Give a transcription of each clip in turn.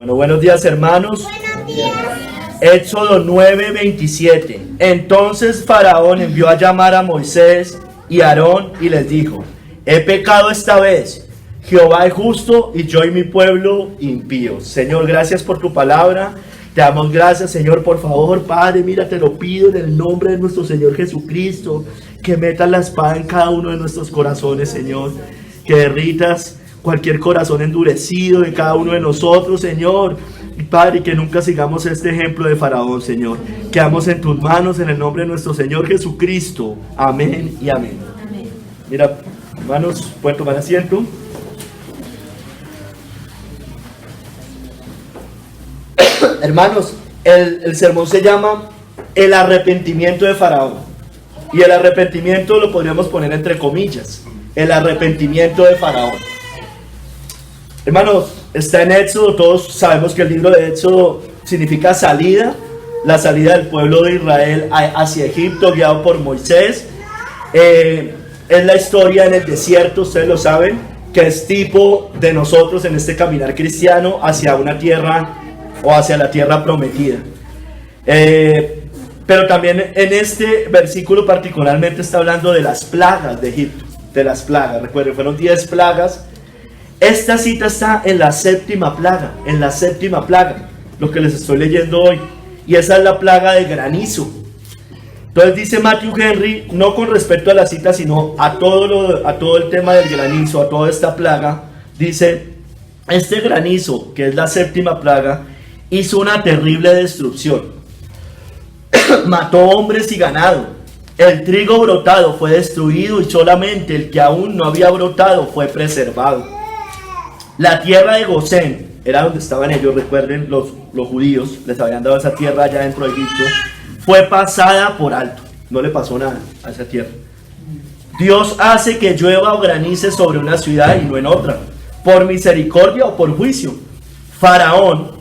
Bueno, buenos días, hermanos. Buenos días. Éxodo 9:27. Entonces Faraón envió a llamar a Moisés y a Aarón y les dijo: he pecado esta vez, Jehová es justo y yo y mi pueblo impíos. Señor, gracias por tu palabra. Te damos gracias, Señor, por favor, Padre, mira, te lo pido en el nombre de nuestro Señor Jesucristo, que metas la espada en cada uno de nuestros corazones, Señor, que derritas cualquier corazón endurecido de cada uno de nosotros, Señor. Y Padre, que nunca sigamos este ejemplo de Faraón, Señor. Quedamos en tus manos en el nombre de nuestro Señor Jesucristo. Amén y amén. Amén. Mira, hermanos, pueden tomar asiento. Hermanos, el sermón se llama el arrepentimiento de Faraón. Y el arrepentimiento lo podríamos poner entre comillas. El arrepentimiento de Faraón. Hermanos, está en Éxodo. Todos sabemos que el libro de Éxodo significa salida. La salida del pueblo de Israel hacia Egipto, guiado por Moisés. Es la historia en el desierto, ustedes lo saben, que es tipo de nosotros en este caminar cristiano hacia una tierra o hacia la tierra prometida. Pero también en este versículo particularmente está hablando de las plagas de Egipto, de las plagas. Recuerden, fueron 10 plagas. Esta cita está en la séptima plaga, lo que les estoy leyendo hoy. Y esa es la plaga de granizo. Entonces dice Matthew Henry, no con respecto a la cita, sino a todo el tema del granizo, a toda esta plaga. Dice, este granizo, que es la séptima plaga, hizo una terrible destrucción. Mató hombres y ganado. El trigo brotado fue destruido y solamente el que aún no había brotado fue preservado. La tierra de Gosén, era donde estaban ellos, recuerden, los judíos, les habían dado esa tierra allá dentro de Egipto, fue pasada por alto, no le pasó nada a esa tierra. Dios hace que llueva o granice sobre una ciudad y no en otra, por misericordia o por juicio. Faraón,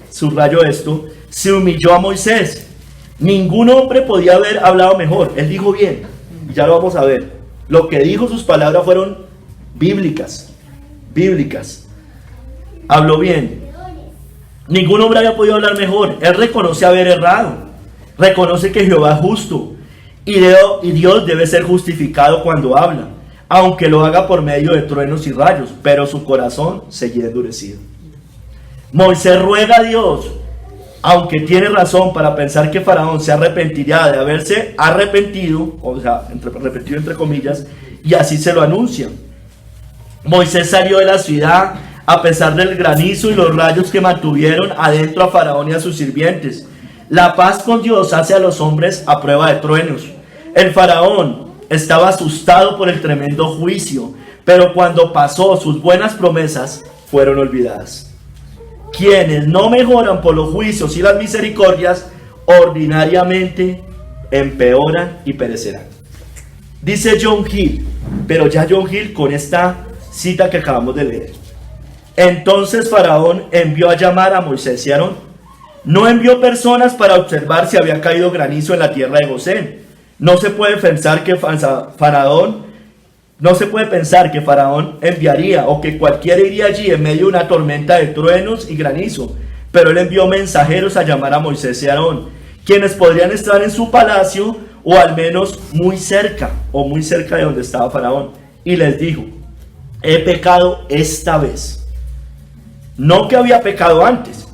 subrayo esto, se humilló a Moisés. Ningún hombre podía haber hablado mejor. Él dijo bien, y ya lo vamos a ver. Lo que dijo, sus palabras fueron bíblicas. Habló bien. Ningún hombre había podido hablar mejor. Él reconoce haber errado, reconoce que Jehová es justo y Dios debe ser justificado cuando habla, aunque lo haga por medio de truenos y rayos, pero su corazón seguía endurecido. Moisés ruega a Dios, aunque tiene razón para pensar que Faraón se arrepentirá de haberse arrepentido, o sea, arrepentido entre comillas, y así se lo anuncia. Moisés salió de la ciudad a pesar del granizo y los rayos que mantuvieron adentro a Faraón y a sus sirvientes. La paz con Dios hace a los hombres a prueba de truenos. El Faraón estaba asustado por el tremendo juicio, pero cuando pasó, sus buenas promesas fueron olvidadas. Quienes no mejoran por los juicios y las misericordias, ordinariamente empeoran y perecerán. Dice John Hill, pero ya John Hill con esta cita que acabamos de leer. Entonces Faraón envió a llamar a Moisés y a Aarón. No envió personas para observar si había caído granizo en la tierra de Gosén. No se puede pensar que Faraón enviaría o que cualquiera iría allí en medio de una tormenta de truenos y granizo. Pero él envió mensajeros a llamar a Moisés y a Aarón, quienes podrían estar en su palacio o al menos muy cerca de donde estaba Faraón. Y les dijo: he pecado esta vez. No que había pecado antes,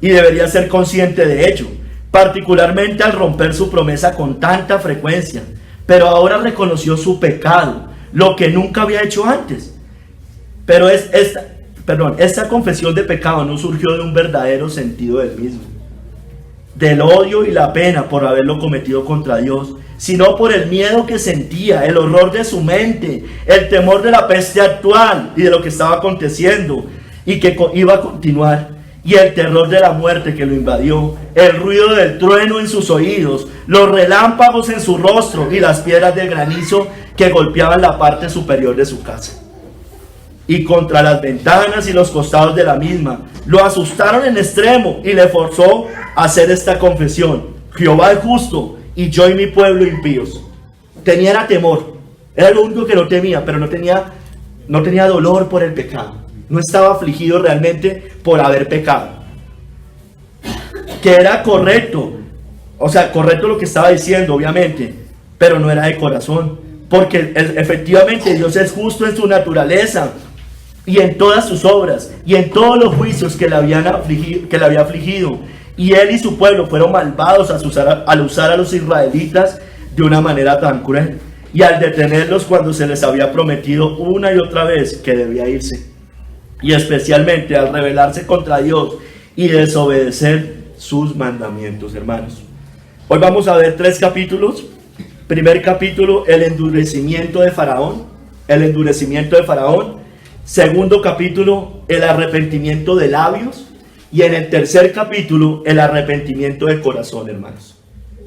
y debería ser consciente de ello, particularmente al romper su promesa con tanta frecuencia, pero ahora reconoció su pecado, lo que nunca había hecho antes. Pero esta confesión de pecado no surgió de un verdadero sentido del mismo, del odio y la pena por haberlo cometido contra Dios, sino por el miedo que sentía, el horror de su mente, el temor de la peste actual y de lo que estaba aconteciendo y que iba a continuar, y el terror de la muerte que lo invadió, el ruido del trueno en sus oídos, los relámpagos en su rostro y las piedras de granizo que golpeaban la parte superior de su casa y contra las ventanas y los costados de la misma. Lo asustaron en extremo y le forzó a hacer esta confesión: Jehová es justo y yo y mi pueblo impíos. Tenía temor, era lo único que no temía, pero no tenía dolor por el pecado. No estaba afligido realmente por haber pecado. que era correcto, o sea, correcto lo que estaba diciendo, obviamente, pero no era de corazón, porque efectivamente Dios es justo en su naturaleza y en todas sus obras y en todos los juicios que le había afligido, y él y su pueblo fueron malvados al usar a los israelitas de una manera tan cruel, y al detenerlos cuando se les había prometido una y otra vez que debía irse, y especialmente al rebelarse contra Dios y desobedecer sus mandamientos. Hermanos, hoy vamos a ver 3 capítulos. Primer capítulo, el endurecimiento de Faraón, Segundo capítulo, el arrepentimiento de labios, y en el tercer capítulo, el arrepentimiento de corazón. Hermanos,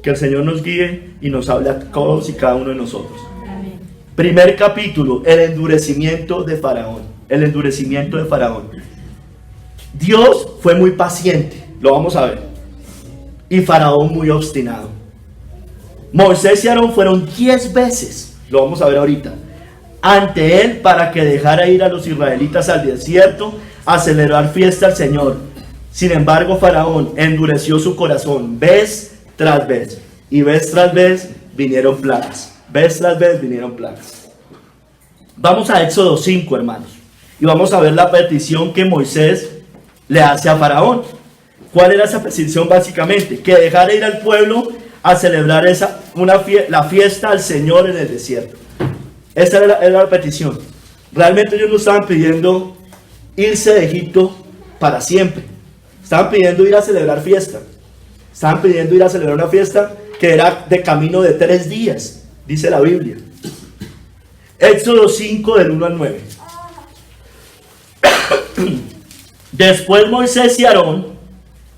que el Señor nos guíe y nos hable a todos y cada uno de nosotros. Amén. Primer capítulo, el endurecimiento de Faraón. Dios fue muy paciente, lo vamos a ver, y Faraón muy obstinado. Moisés y Aarón fueron 10 veces, lo vamos a ver ahorita, ante él para que dejara ir a los israelitas al desierto a celebrar fiesta al Señor. Sin embargo, Faraón endureció su corazón vez tras vez, y vez tras vez vinieron plagas. Vamos a Éxodo 5, hermanos, y vamos a ver la petición que Moisés le hace a Faraón. ¿Cuál era esa petición? Básicamente, que dejara ir al pueblo a celebrar la fiesta al Señor en el desierto. Esa era la petición. Realmente ellos no estaban pidiendo irse de Egipto para siempre. Estaban pidiendo ir a celebrar fiesta. Estaban pidiendo ir a celebrar una fiesta que era de camino de 3 días, dice la Biblia. Éxodo 5 del 1 al 9. Después Moisés y Aarón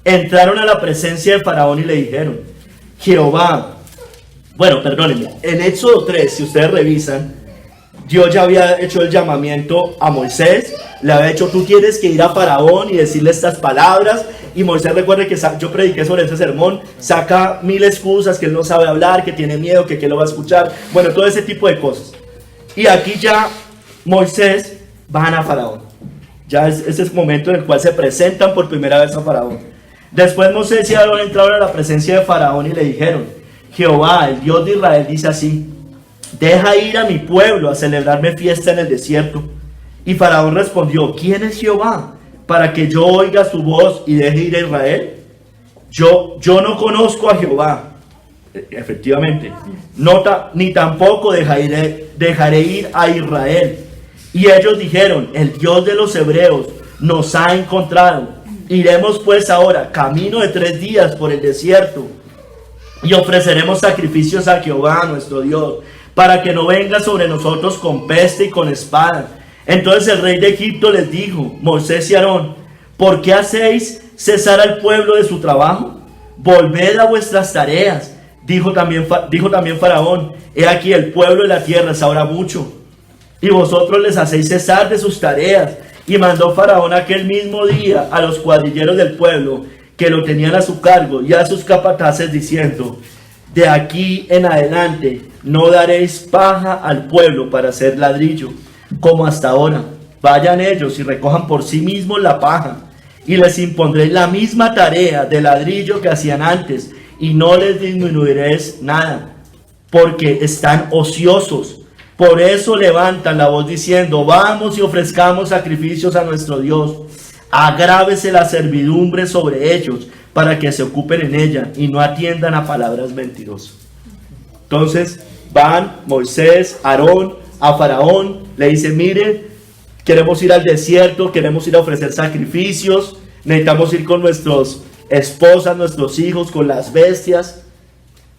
entraron a la presencia de Faraón y le dijeron: en Éxodo 3, si ustedes revisan, Dios ya había hecho el llamamiento a Moisés, le había dicho: tú tienes que ir a Faraón y decirle estas palabras. Y Moisés, recuerde que yo prediqué sobre ese sermón, saca 1000 excusas, que él no sabe hablar, que tiene miedo, que lo va a escuchar, bueno, todo ese tipo de cosas. Y aquí ya Moisés van a Faraón, ya es ese momento en el cual se presentan por primera vez a Faraón. Después Moisés y Aarón entraron a la presencia de Faraón y le dijeron: Jehová, el Dios de Israel, dice así: deja ir a mi pueblo a celebrarme fiesta en el desierto. Y Faraón respondió: ¿quién es Jehová para que yo oiga su voz y deje ir a Israel? Yo no conozco a Jehová. Efectivamente, ni tampoco dejaré ir a Israel. Y ellos dijeron: el Dios de los hebreos nos ha encontrado. Iremos pues ahora camino de 3 días por el desierto y ofreceremos sacrificios a Jehová nuestro Dios, para que no venga sobre nosotros con peste y con espada. Entonces el rey de Egipto les dijo: Moisés y Aarón, ¿por qué hacéis cesar al pueblo de su trabajo? Volved a vuestras tareas. Dijo también Faraón: he aquí, el pueblo de la tierra es ahora mucho, y vosotros les hacéis cesar de sus tareas. Y mandó Faraón aquel mismo día a los cuadrilleros del pueblo que lo tenían a su cargo y a sus capataces, diciendo: de aquí en adelante no daréis paja al pueblo para hacer ladrillo, como hasta ahora. Vayan ellos y recojan por sí mismos la paja, y les impondréis la misma tarea de ladrillo que hacían antes, y no les disminuiréis nada, porque están ociosos. Por eso levantan la voz diciendo: vamos y ofrezcamos sacrificios a nuestro Dios. Agrávese la servidumbre sobre ellos, para que se ocupen en ella y no atiendan a palabras mentirosas. Entonces van Moisés, Aarón a Faraón, le dicen: mire, queremos ir al desierto, queremos ir a ofrecer sacrificios, necesitamos ir con nuestras esposas, nuestros hijos, con las bestias.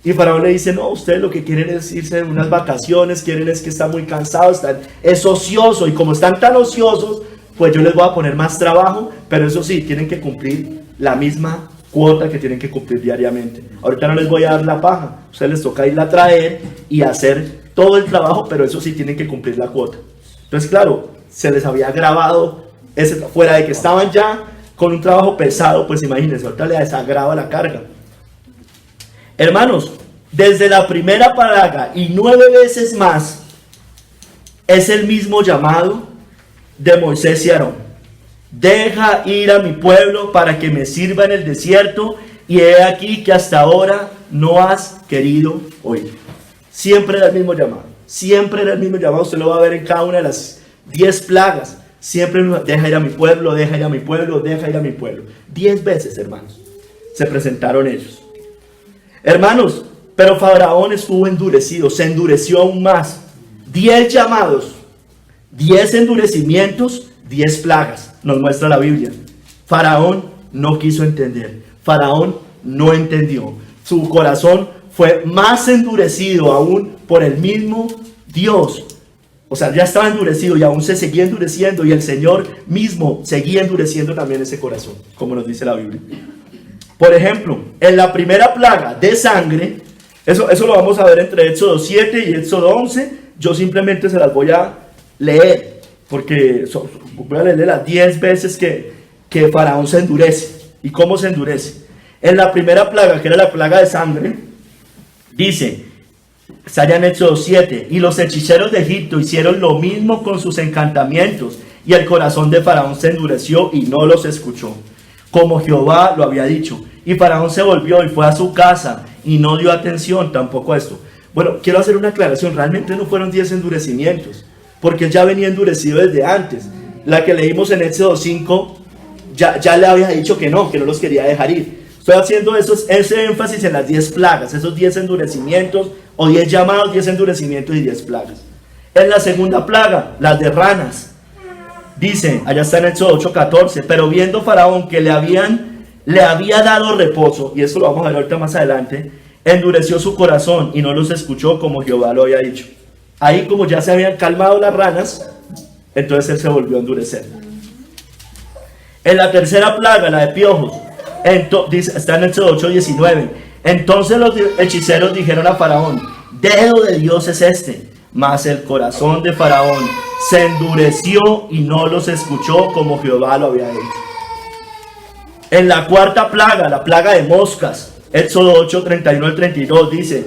Y Faraón le dice: no, ustedes lo que quieren es irse en unas vacaciones, quieren es que están muy cansados, es ocioso, y como están tan ociosos, pues yo les voy a poner más trabajo, pero eso sí, tienen que cumplir la misma cuota que tienen que cumplir diariamente. Ahorita no les voy a dar la paja, a ustedes les toca irla a traer y hacer todo el trabajo, pero eso sí, tienen que cumplir la cuota. Entonces, claro, se les había grabado, fuera de que estaban ya con un trabajo pesado, pues imagínense, ahorita les desagrava la carga. Hermanos, desde la primera plaga y 9 veces más, es el mismo llamado de Moisés y Aarón: deja ir a mi pueblo para que me sirva en el desierto y he aquí que hasta ahora no has querido oír. Siempre era el mismo llamado, siempre era el mismo llamado. Usted lo va a ver en cada una de las 10 plagas. Siempre deja ir a mi pueblo, deja ir a mi pueblo, deja ir a mi pueblo. 10 veces, hermanos, se presentaron ellos. Hermanos, pero Faraón estuvo endurecido, se endureció aún más. 10 llamados, 10 endurecimientos, 10 plagas, nos muestra la Biblia. Faraón no quiso entender, Faraón no entendió. Su corazón fue más endurecido aún por el mismo Dios. O sea, ya estaba endurecido y aún se seguía endureciendo, y el Señor mismo seguía endureciendo también ese corazón, como nos dice la Biblia. Por ejemplo, en la primera plaga de sangre, eso lo vamos a ver entre Éxodo 7 y Éxodo 11. Yo simplemente se las voy a leer, porque voy a leer las 10 veces que Faraón se endurece. ¿Y cómo se endurece? En la primera plaga, que era la plaga de sangre, dice, está allá en Éxodo 7, y los hechiceros de Egipto hicieron lo mismo con sus encantamientos, y el corazón de Faraón se endureció y no los escuchó, como Jehová lo había dicho. Y Faraón se volvió y fue a su casa y no dio atención tampoco a esto. Bueno, quiero hacer una aclaración. Realmente no fueron 10 endurecimientos, porque él ya venía endurecido desde antes. La que leímos en Éxodo 5 ya le había dicho que no los quería dejar ir. Estoy haciendo ese énfasis en las 10 plagas, esos 10 endurecimientos, o 10 llamados, 10 endurecimientos y 10 plagas. En la segunda plaga, las de ranas, dice, allá está en Éxodo 8:14, pero viendo Faraón que le había dado reposo, y esto lo vamos a ver ahorita más adelante, endureció su corazón y no los escuchó como Jehová lo había dicho. Ahí, como ya se habían calmado las ranas, entonces él se volvió a endurecer. En la tercera plaga, la de piojos, está en Éxodo 8:19, entonces los hechiceros dijeron a Faraón, dedo de Dios es este, mas el corazón de Faraón se endureció y no los escuchó como Jehová lo había dicho. En la cuarta plaga, la plaga de moscas, Éxodo 8:31 al 32 dice,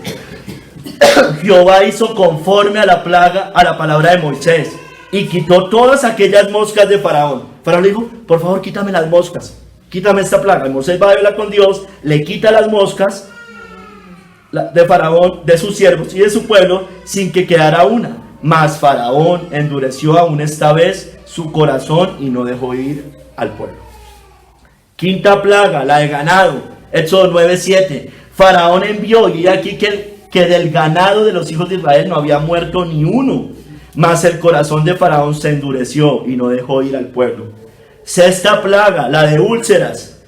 Jehová hizo conforme a la palabra de Moisés, y quitó todas aquellas moscas de Faraón. Faraón le dijo, por favor, quítame las moscas, quítame esta plaga. Y Moisés va a hablar con Dios, le quita las moscas de Faraón, de sus siervos y de su pueblo, sin que quedara una. Mas Faraón endureció aún esta vez su corazón y no dejó ir al pueblo. Quinta plaga, la de ganado, Éxodo 9:7. Faraón envió, y aquí que del ganado de los hijos de Israel no había muerto ni uno, mas el corazón de Faraón se endureció y no dejó ir al pueblo. Sexta plaga, la de úlceras,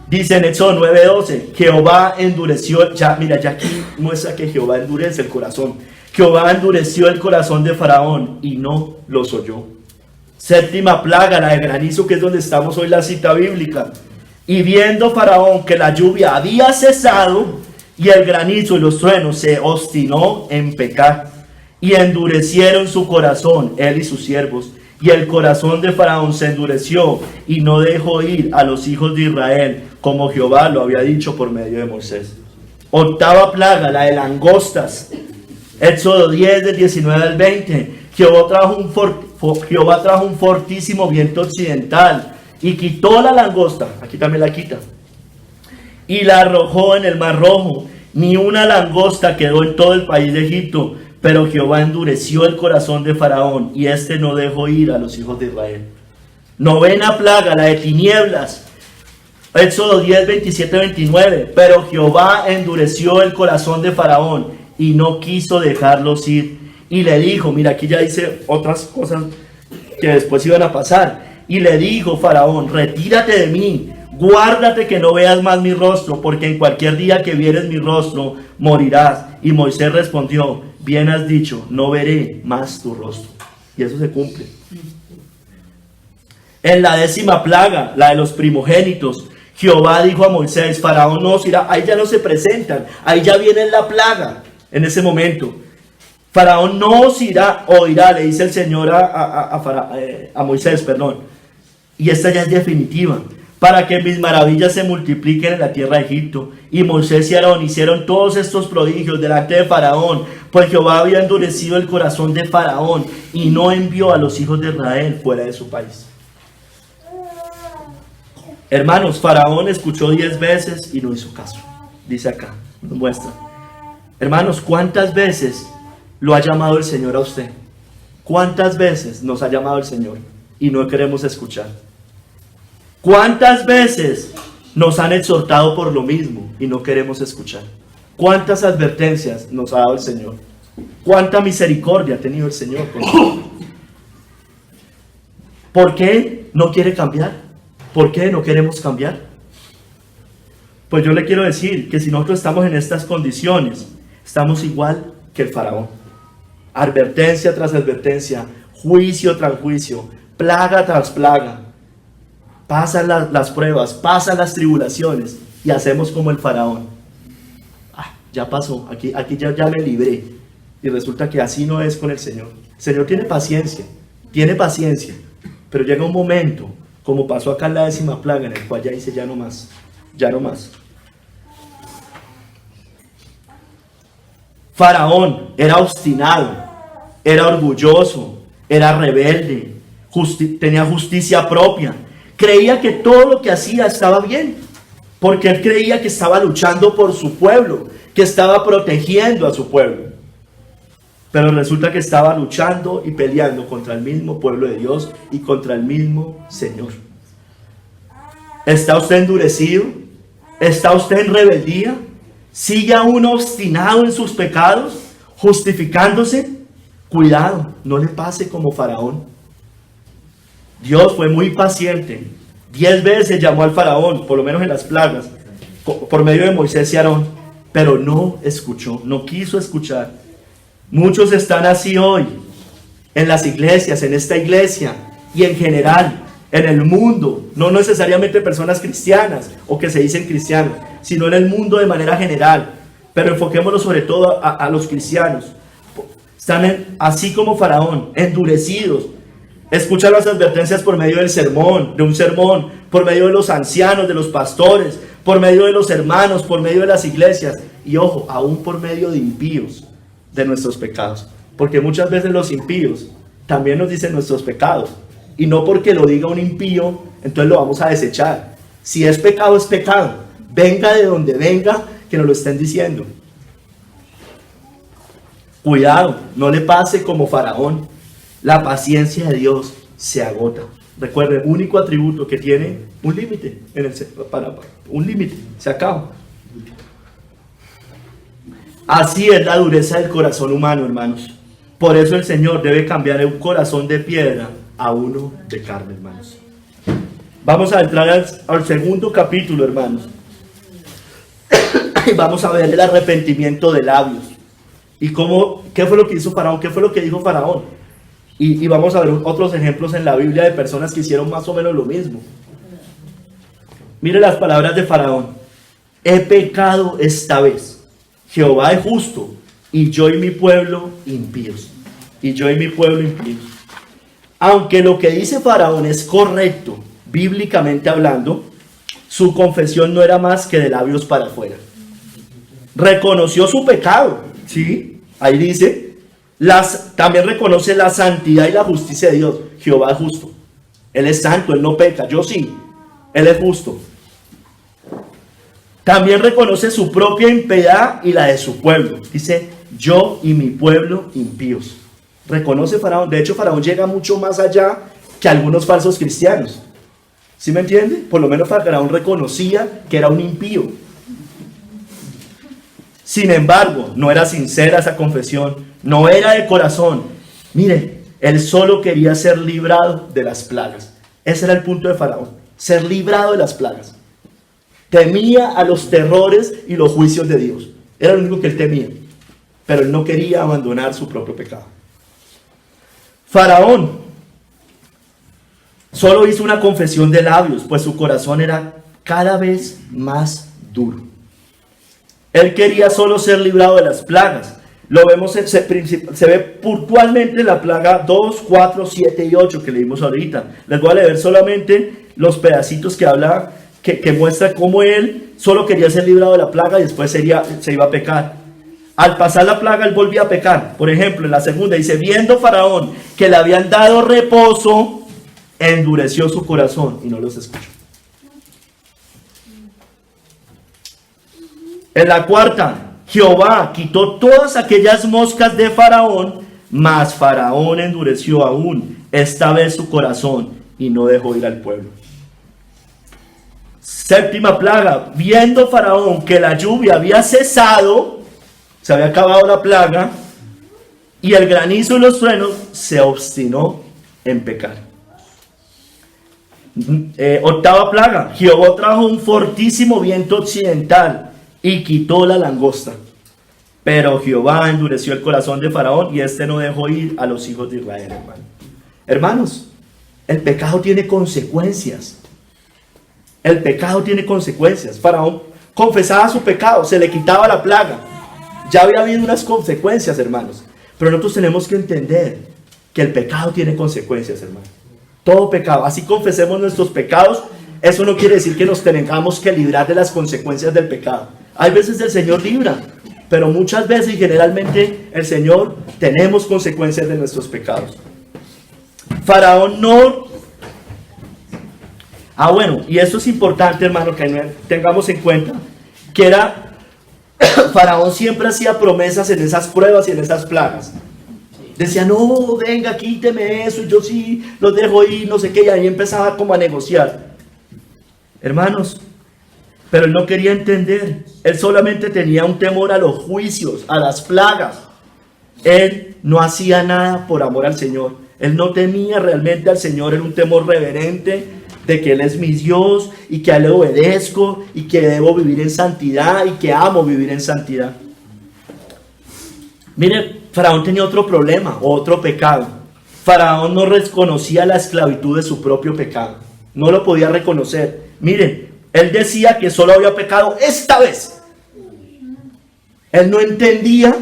dice en Éxodo 9:12, Jehová endureció, ya aquí muestra que Jehová endurece el corazón. Jehová endureció el corazón de Faraón y no los oyó. Séptima plaga, la de granizo, que es donde estamos hoy la cita bíblica. Y viendo Faraón que la lluvia había cesado y el granizo y los truenos, se obstinó en pecar y endurecieron su corazón, él y sus siervos. Y el corazón de Faraón se endureció y no dejó ir a los hijos de Israel, como Jehová lo había dicho por medio de Moisés. Octava plaga, la de langostas, Éxodo 10 del 19 al 20. Jehová trajo un fortísimo viento occidental y quitó la langosta, aquí también la quita, y la arrojó en el mar rojo. Ni una langosta quedó en todo el país de Egipto, pero Jehová endureció el corazón de Faraón y éste no dejó ir a los hijos de Israel. Novena plaga, la de tinieblas, Éxodo 10, 27, 29. Pero Jehová endureció el corazón de Faraón y no quiso dejarlos ir. Y le dijo, mira, aquí ya dice otras cosas que después iban a pasar. Y le dijo Faraón, retírate de mí, guárdate que no veas más mi rostro, porque en cualquier día que vieres mi rostro, morirás. Y Moisés respondió, bien has dicho, no veré más tu rostro. Y eso se cumple. En la décima plaga, la de los primogénitos, Jehová dijo a Moisés, Faraón no os irá, ahí ya no se presentan, ahí ya viene la plaga, en ese momento. Faraón no os irá, oirá, le dice el Señor a Moisés, y esta ya es definitiva, para que mis maravillas se multipliquen en la tierra de Egipto. Y Moisés y Aarón hicieron todos estos prodigios delante de Faraón, pues Jehová había endurecido el corazón de Faraón y no envió a los hijos de Israel fuera de su país. Hermanos, Faraón escuchó 10 veces y no hizo caso. Dice acá, nos muestra. Hermanos, ¿cuántas veces lo ha llamado el Señor a usted? ¿Cuántas veces nos ha llamado el Señor y no queremos escuchar? ¿Cuántas veces nos han exhortado por lo mismo y no queremos escuchar? ¿Cuántas advertencias nos ha dado el Señor? ¿Cuánta misericordia ha tenido el Señor con nosotros? ¿Por qué no quiere cambiar? ¿Por qué no queremos cambiar? Pues yo le quiero decir que si nosotros estamos en estas condiciones, estamos igual que el Faraón. Advertencia tras advertencia, juicio tras juicio, plaga tras plaga. Pasan las pruebas, pasan las tribulaciones y hacemos como el Faraón. Ya pasó, aquí ya me libré. Y resulta que así no es con el Señor. El Señor tiene paciencia, pero llega un momento, como pasó acá en la 10ª plaga, en el cual ya dice ya no más. Faraón era obstinado, era orgulloso, era rebelde, tenía justicia propia. Creía que todo lo que hacía estaba bien, porque él creía que estaba luchando por su pueblo, que estaba protegiendo a su pueblo. Pero resulta que estaba luchando y peleando contra el mismo pueblo de Dios y contra el mismo Señor. ¿Está usted endurecido? ¿Está usted en rebeldía? ¿Sigue aún obstinado en sus pecados, justificándose? Cuidado, no le pase como Faraón. Dios fue muy paciente. 10 veces llamó al Faraón, por lo menos en las plagas, por medio de Moisés y Aarón, pero no escuchó, no quiso escuchar. Muchos están así hoy, en las iglesias, en esta iglesia y en general, en el mundo, no necesariamente personas cristianas o que se dicen cristianos, sino en el mundo de manera general, pero enfoquémonos sobre todo a los cristianos. Están así como Faraón, endurecidos. Escuchan las advertencias por medio del sermón, por medio de los ancianos, de los pastores, por medio de los hermanos, por medio de las iglesias y ojo, aún por medio de impíos de nuestros pecados, porque muchas veces los impíos también nos dicen nuestros pecados y no porque lo diga un impío entonces lo vamos a desechar. Si es pecado, venga de donde venga que nos lo estén diciendo. Cuidado, no le pase como Faraón. La paciencia de Dios se agota. Recuerden, único atributo que tiene un límite, un límite, se acaba. Así es la dureza del corazón humano, hermanos. Por eso el Señor debe cambiar un corazón de piedra a uno de carne, hermanos. Vamos a entrar al segundo capítulo, hermanos. Y vamos a ver el arrepentimiento de labios. Y qué fue lo que hizo Faraón, qué fue lo que dijo Faraón. Y vamos a ver otros ejemplos en la Biblia de personas que hicieron más o menos lo mismo. Mire las palabras de Faraón. He pecado esta vez. Jehová es justo y yo y mi pueblo impíos. Aunque lo que dice Faraón es correcto, bíblicamente hablando, su confesión no era más que de labios para afuera. Reconoció su pecado, ¿sí? Ahí dice, también reconoce la santidad y la justicia de Dios. Jehová es justo. Él es santo, Él no peca. Yo sí, Él es justo. También reconoce su propia impiedad y la de su pueblo. Dice, yo y mi pueblo impíos. Reconoce Faraón. De hecho, Faraón llega mucho más allá que algunos falsos cristianos. ¿Sí me entiende? Por lo menos Faraón reconocía que era un impío. Sin embargo, no era sincera esa confesión, no era de corazón. Mire, él solo quería ser librado de las plagas. Ese era el punto de Faraón, ser librado de las plagas. Temía a los terrores y los juicios de Dios. Era lo único que él temía, pero él no quería abandonar su propio pecado. Faraón solo hizo una confesión de labios, pues su corazón era cada vez más duro. Él quería solo ser librado de las plagas. Lo vemos, se ve puntualmente en la plaga 2, 4, 7 y 8 que leímos ahorita. Les voy a leer solamente los pedacitos que habla, que muestra cómo él solo quería ser librado de la plaga y después se iba a pecar. Al pasar la plaga, él volvía a pecar. Por ejemplo, en la segunda dice, viendo Faraón que le habían dado reposo, endureció su corazón y no los escuchó. En la cuarta, Jehová quitó todas aquellas moscas de Faraón, mas Faraón endureció aún esta vez su corazón y no dejó ir al pueblo. Séptima plaga, viendo Faraón que la lluvia había cesado, se había acabado la plaga, y el granizo y los truenos, se obstinó en pecar. Octava plaga, Jehová trajo un fortísimo viento occidental y quitó la langosta. Pero Jehová endureció el corazón de Faraón y este no dejó ir a los hijos de Israel, hermano. Hermanos, el pecado tiene consecuencias. El pecado tiene consecuencias. Faraón confesaba su pecado, se le quitaba la plaga. Ya había habido unas consecuencias, hermanos. Pero nosotros tenemos que entender que el pecado tiene consecuencias, hermano. Todo pecado, así confesemos nuestros pecados, eso no quiere decir que nos tengamos que librar de las consecuencias del pecado. Hay veces el Señor libra, pero muchas veces y generalmente el Señor tenemos consecuencias de nuestros pecados. Faraón no... bueno, y esto es importante, hermano, que tengamos en cuenta, que era, Faraón siempre hacía promesas en esas pruebas y en esas plagas. Decía, no, venga, quíteme eso, yo sí los dejo ir, no sé qué, y ahí empezaba como a negociar. Hermanos, pero él no quería entender, él solamente tenía un temor a los juicios, a las plagas. Él no hacía nada por amor al Señor, él no temía realmente al Señor, era un temor reverente de que Él es mi Dios y que a Él le obedezco y que debo vivir en santidad y que amo vivir en santidad. Mire, Faraón tenía otro problema, otro pecado. Faraón no reconocía la esclavitud de su propio pecado, no lo podía reconocer. Miren, él decía que solo había pecado esta vez. Él no entendía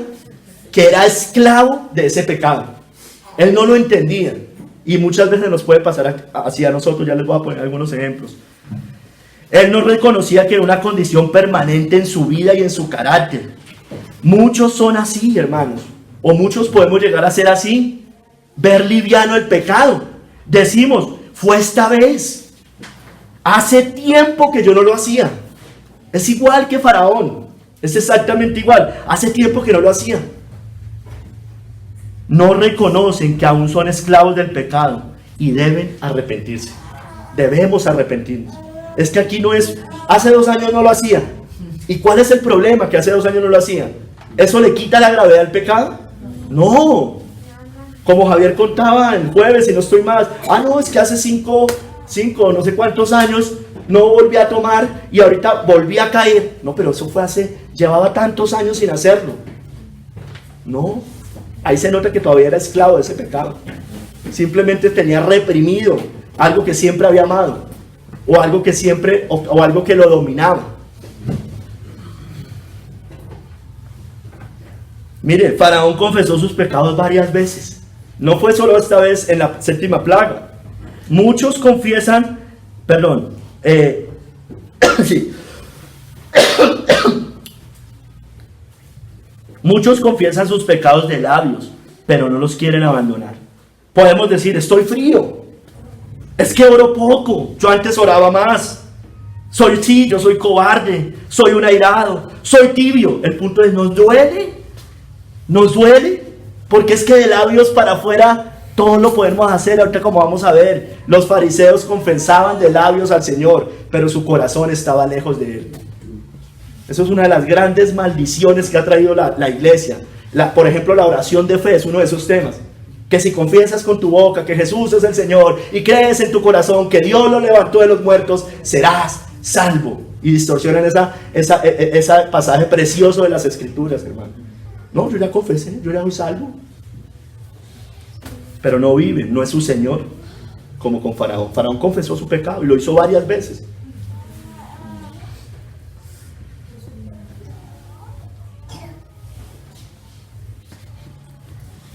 que era esclavo de ese pecado. Él no lo entendía. Y muchas veces nos puede pasar así a nosotros. Ya les voy a poner algunos ejemplos. Él no reconocía que era una condición permanente en su vida y en su carácter. Muchos son así, hermanos. O muchos podemos llegar a ser así. Ver liviano el pecado. Decimos, fue esta vez. Hace tiempo que yo no lo hacía. Es igual que Faraón. Es exactamente igual. Hace tiempo que no lo hacía. No reconocen que aún son esclavos del pecado y deben arrepentirse. Debemos arrepentirnos. Es que aquí no es, hace 2 años no lo hacía. ¿Y cuál es el problema? Que hace 2 años no lo hacía. ¿Eso le quita la gravedad del pecado? No. Como Javier contaba el jueves, si no estoy mal. No, es que hace 5 no sé cuántos años no volví a tomar y ahorita volví a caer. No, pero eso fue llevaba tantos años sin hacerlo. No. Ahí se nota que todavía era esclavo de ese pecado. Simplemente tenía reprimido algo que siempre había amado. O algo que siempre, o algo que lo dominaba. Mire, Faraón confesó sus pecados varias veces. No fue solo esta vez en la 7ª plaga. Muchos confiesan, sí. Muchos confiesan sus pecados de labios, pero no los quieren abandonar. Podemos decir, estoy frío. Es que oro poco. Yo antes oraba más. Yo soy cobarde. Soy un airado. Soy tibio. El punto es, ¿nos duele? ¿Nos duele? Porque es que de labios para afuera todo lo podemos hacer. Ahorita como vamos a ver, los fariseos confesaban de labios al Señor, pero su corazón estaba lejos de Él. Eso es una de las grandes maldiciones que ha traído la iglesia. Por ejemplo, la oración de fe es uno de esos temas. Que si confiesas con tu boca que Jesús es el Señor y crees en tu corazón que Dios lo levantó de los muertos, serás salvo. Y distorsionan ese pasaje precioso de las Escrituras, hermano. No, yo ya confesé, yo ya soy salvo. Pero no vive, no es su Señor, como con Faraón. Faraón confesó su pecado y lo hizo varias veces.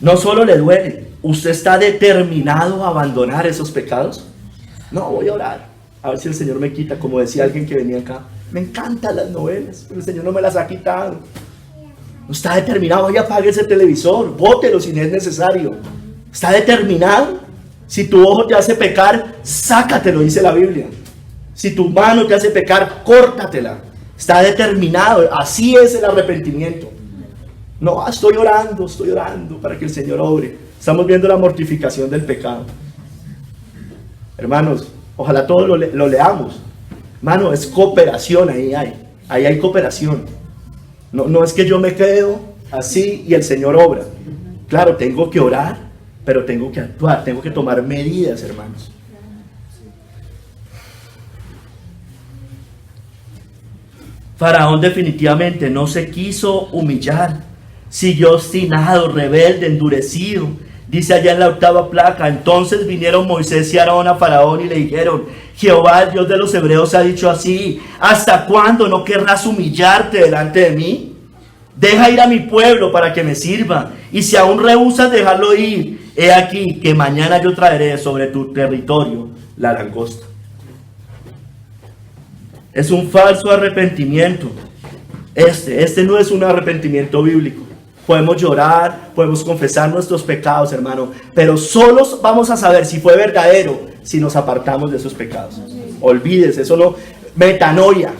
No solo le duele, ¿usted está determinado a abandonar esos pecados? No, voy a orar, a ver si el Señor me quita, como decía alguien que venía acá. Me encantan las novelas, pero el Señor no me las ha quitado. ¿No está determinado? Vaya, apague ese televisor, bótelo si no es necesario. ¿Está determinado? Si tu ojo te hace pecar, sácatelo, dice la Biblia. Si tu mano te hace pecar, córtatela. Está determinado. Así es el arrepentimiento. No, estoy orando para que el Señor obre. Estamos viendo la mortificación del pecado. Hermanos, ojalá todos lo leamos. Hermano, es cooperación, ahí hay cooperación. No es que yo me quedo así y el Señor obra. Claro, tengo que orar, pero tengo que actuar, tengo que tomar medidas, hermanos. Faraón definitivamente no se quiso humillar, siguió obstinado, rebelde, endurecido. Dice allá en la 8ª plaga: entonces vinieron Moisés y Aarón a Faraón y le dijeron: Jehová, el Dios de los hebreos, ha dicho así: ¿hasta cuándo no querrás humillarte delante de mí? Deja ir a mi pueblo para que me sirva, y si aún rehusas dejarlo ir, he aquí que mañana yo traeré sobre tu territorio la langosta. Es un falso arrepentimiento. Este no es un arrepentimiento bíblico. Podemos llorar, podemos confesar nuestros pecados, hermano, pero solos vamos a saber si fue verdadero si nos apartamos de esos pecados. Olvídese, eso no. Metanoia,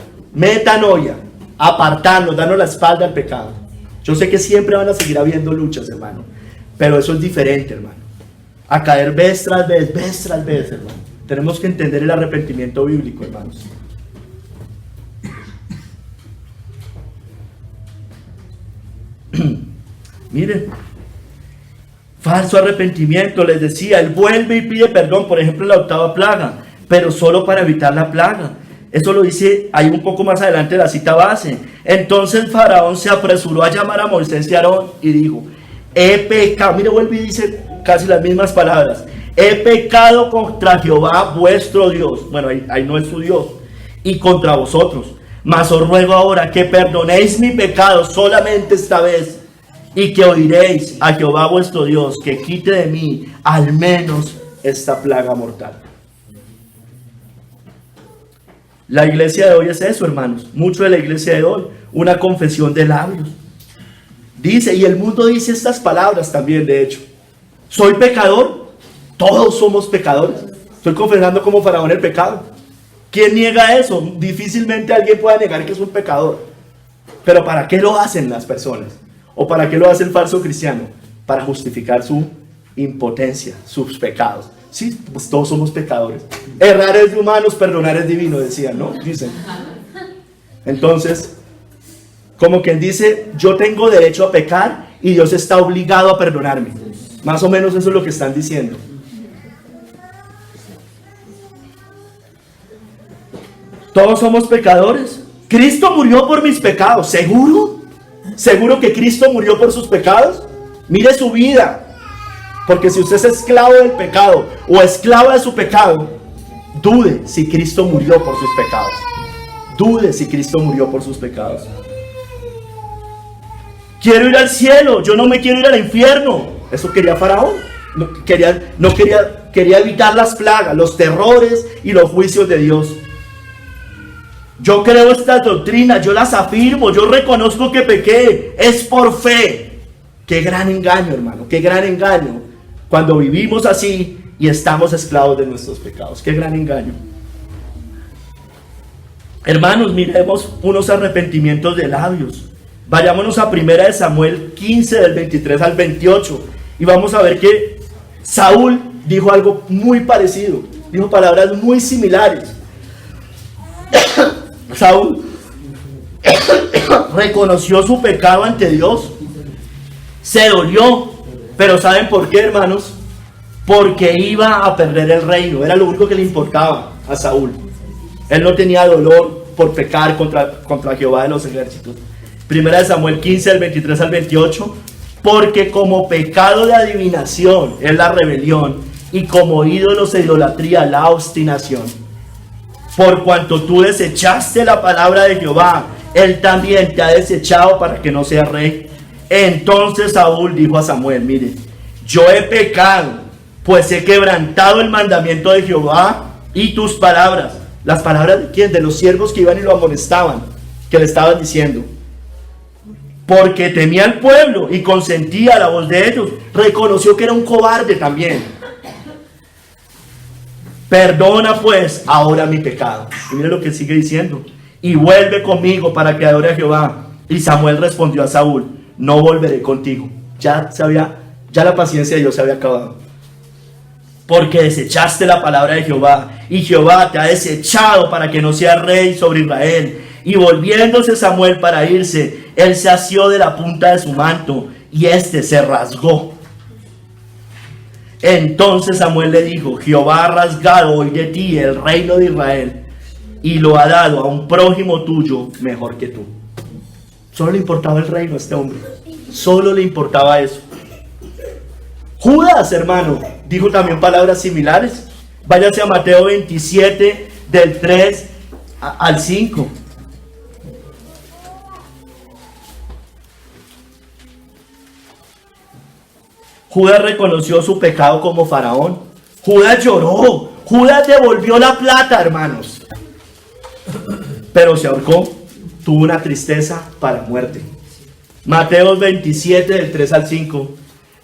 apartarnos, darnos la espalda al pecado. Yo sé que siempre van a seguir habiendo luchas, hermano, pero eso es diferente, hermano. A caer vez tras vez, hermano. Tenemos que entender el arrepentimiento bíblico, hermanos. Miren, falso arrepentimiento, les decía, él vuelve y pide perdón, por ejemplo en la 8ª plaga, pero solo para evitar la plaga. Eso lo dice ahí un poco más adelante la cita base. Entonces Faraón se apresuró a llamar a Moisés y Aarón y dijo: he pecado. Mire, vuelve y dice casi las mismas palabras: he pecado contra Jehová vuestro Dios. Bueno, ahí no es su Dios. Y contra vosotros. Mas os ruego ahora que perdonéis mi pecado solamente esta vez, y que oiréis a Jehová vuestro Dios, que quite de mí al menos esta plaga mortal. La iglesia de hoy es eso, hermanos. Mucho de la iglesia de hoy, una confesión de labios. Dice, y el mundo dice estas palabras también, de hecho: soy pecador. Todos somos pecadores. Estoy confesando como Faraón el pecado. ¿Quién niega eso? Difícilmente alguien pueda negar que es un pecador. Pero ¿para qué lo hacen las personas? ¿O para qué lo hace el falso cristiano? Para justificar su impotencia, sus pecados. Sí, pues todos somos pecadores. Errar es de humanos, perdonar es divino, decían, ¿no? Dicen. Entonces, como quien dice, yo tengo derecho a pecar y Dios está obligado a perdonarme. Más o menos eso es lo que están diciendo. Todos somos pecadores. Cristo murió por mis pecados. ¿Seguro? ¿Seguro que Cristo murió por sus pecados? Mire su vida. Porque si usted es esclavo del pecado o esclava de su pecado, dude si Cristo murió por sus pecados. Dude si Cristo murió por sus pecados. Quiero ir al cielo, yo no me quiero ir al infierno. Eso quería Faraón. Quería evitar las plagas, los terrores y los juicios de Dios. Yo creo estas doctrinas, yo las afirmo, yo reconozco que pequé, es por fe. Qué gran engaño, hermano, qué gran engaño. Cuando vivimos así y estamos esclavos de nuestros pecados, qué gran engaño. Hermanos, miremos unos arrepentimientos de labios. Vayámonos a 1 Samuel 15 del 23 al 28 y vamos a ver que Saúl dijo algo muy parecido, dijo palabras muy similares. Saúl reconoció su pecado ante Dios, se dolió, pero ¿saben por qué, hermanos? Porque iba a perder el reino, era lo único que le importaba a Saúl. Él no tenía dolor por pecar contra Jehová de los ejércitos. 1 Samuel 15, del 23 al 28, porque como pecado de adivinación es la rebelión, y como ídolos e idolatría la obstinación. Por cuanto tú desechaste la palabra de Jehová, él también te ha desechado para que no seas rey. Entonces Saúl dijo a Samuel: mire, yo he pecado, pues he quebrantado el mandamiento de Jehová y tus palabras. ¿Las palabras de quién? De los siervos que iban y lo amonestaban, que le estaban diciendo. Porque temía al pueblo y consentía la voz de ellos. Reconoció que era un cobarde también. Perdona pues ahora mi pecado. Y mire lo que sigue diciendo. y vuelve conmigo para que adore a Jehová. Y Samuel respondió a Saúl: no volveré contigo. Ya la paciencia de Dios se había acabado. Porque desechaste la palabra de Jehová, y Jehová te ha desechado para que no seas rey sobre Israel. Y volviéndose Samuel para irse, él se asió de la punta de su manto, y éste se rasgó. Entonces Samuel le dijo: Jehová ha rasgado hoy de ti el reino de Israel, y lo ha dado a un prójimo tuyo mejor que tú. Solo le importaba el reino a este hombre. Solo le importaba eso. Judas, hermano, dijo también palabras similares. Váyase a Mateo 27, del 3 al 5. Judas reconoció su pecado como faraón. Judas lloró. Judas devolvió la plata, hermanos. Pero se ahorcó. Tuvo una tristeza para muerte. Mateo 27, del 3 al 5.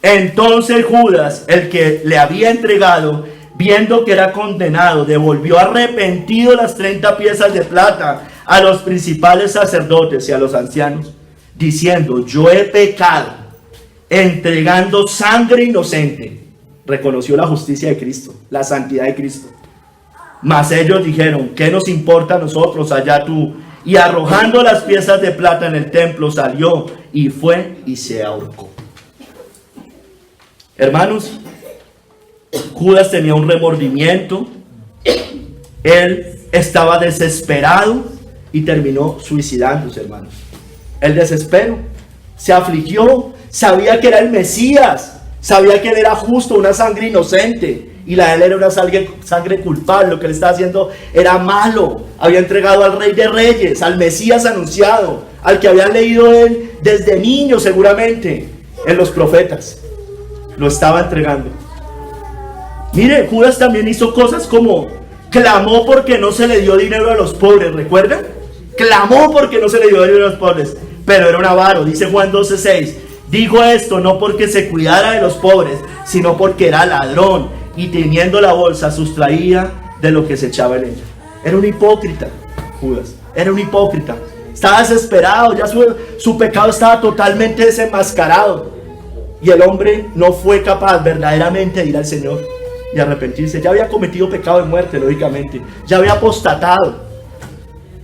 Entonces Judas, el que le había entregado, viendo que era condenado, devolvió arrepentido las 30 piezas de plata a los principales sacerdotes y a los ancianos, diciendo: yo he pecado, entregando sangre inocente. Reconoció la justicia de Cristo, la santidad de Cristo. Mas ellos dijeron: ¿qué nos importa a nosotros? Allá tú. Y arrojando las piezas de plata en el templo, salió y fue y se ahorcó. Hermanos, Judas tenía un remordimiento. Él estaba desesperado y terminó suicidándose, hermanos. El desespero. Se afligió. Sabía que era el Mesías. Sabía que él era justo, una sangre inocente. Y la de él era una sangre culpable. Lo que él estaba haciendo era malo. Había entregado al Rey de Reyes, al Mesías anunciado, al que había leído él desde niño seguramente en los profetas. Lo estaba entregando. Mire, Judas también hizo cosas como clamó porque no se le dio dinero a los pobres, ¿recuerdan? Clamó porque no se le dio dinero a los pobres, pero era un avaro. Dice Juan 12:6: dijo esto no porque se cuidara de los pobres, sino porque era ladrón, y teniendo la bolsa sustraía de lo que se echaba en ella. Era un hipócrita, Judas, era un hipócrita. Estaba desesperado, ya su pecado estaba totalmente desenmascarado. Y el hombre no fue capaz verdaderamente de ir al Señor y arrepentirse. Ya había cometido pecado de muerte, lógicamente. Ya había apostatado.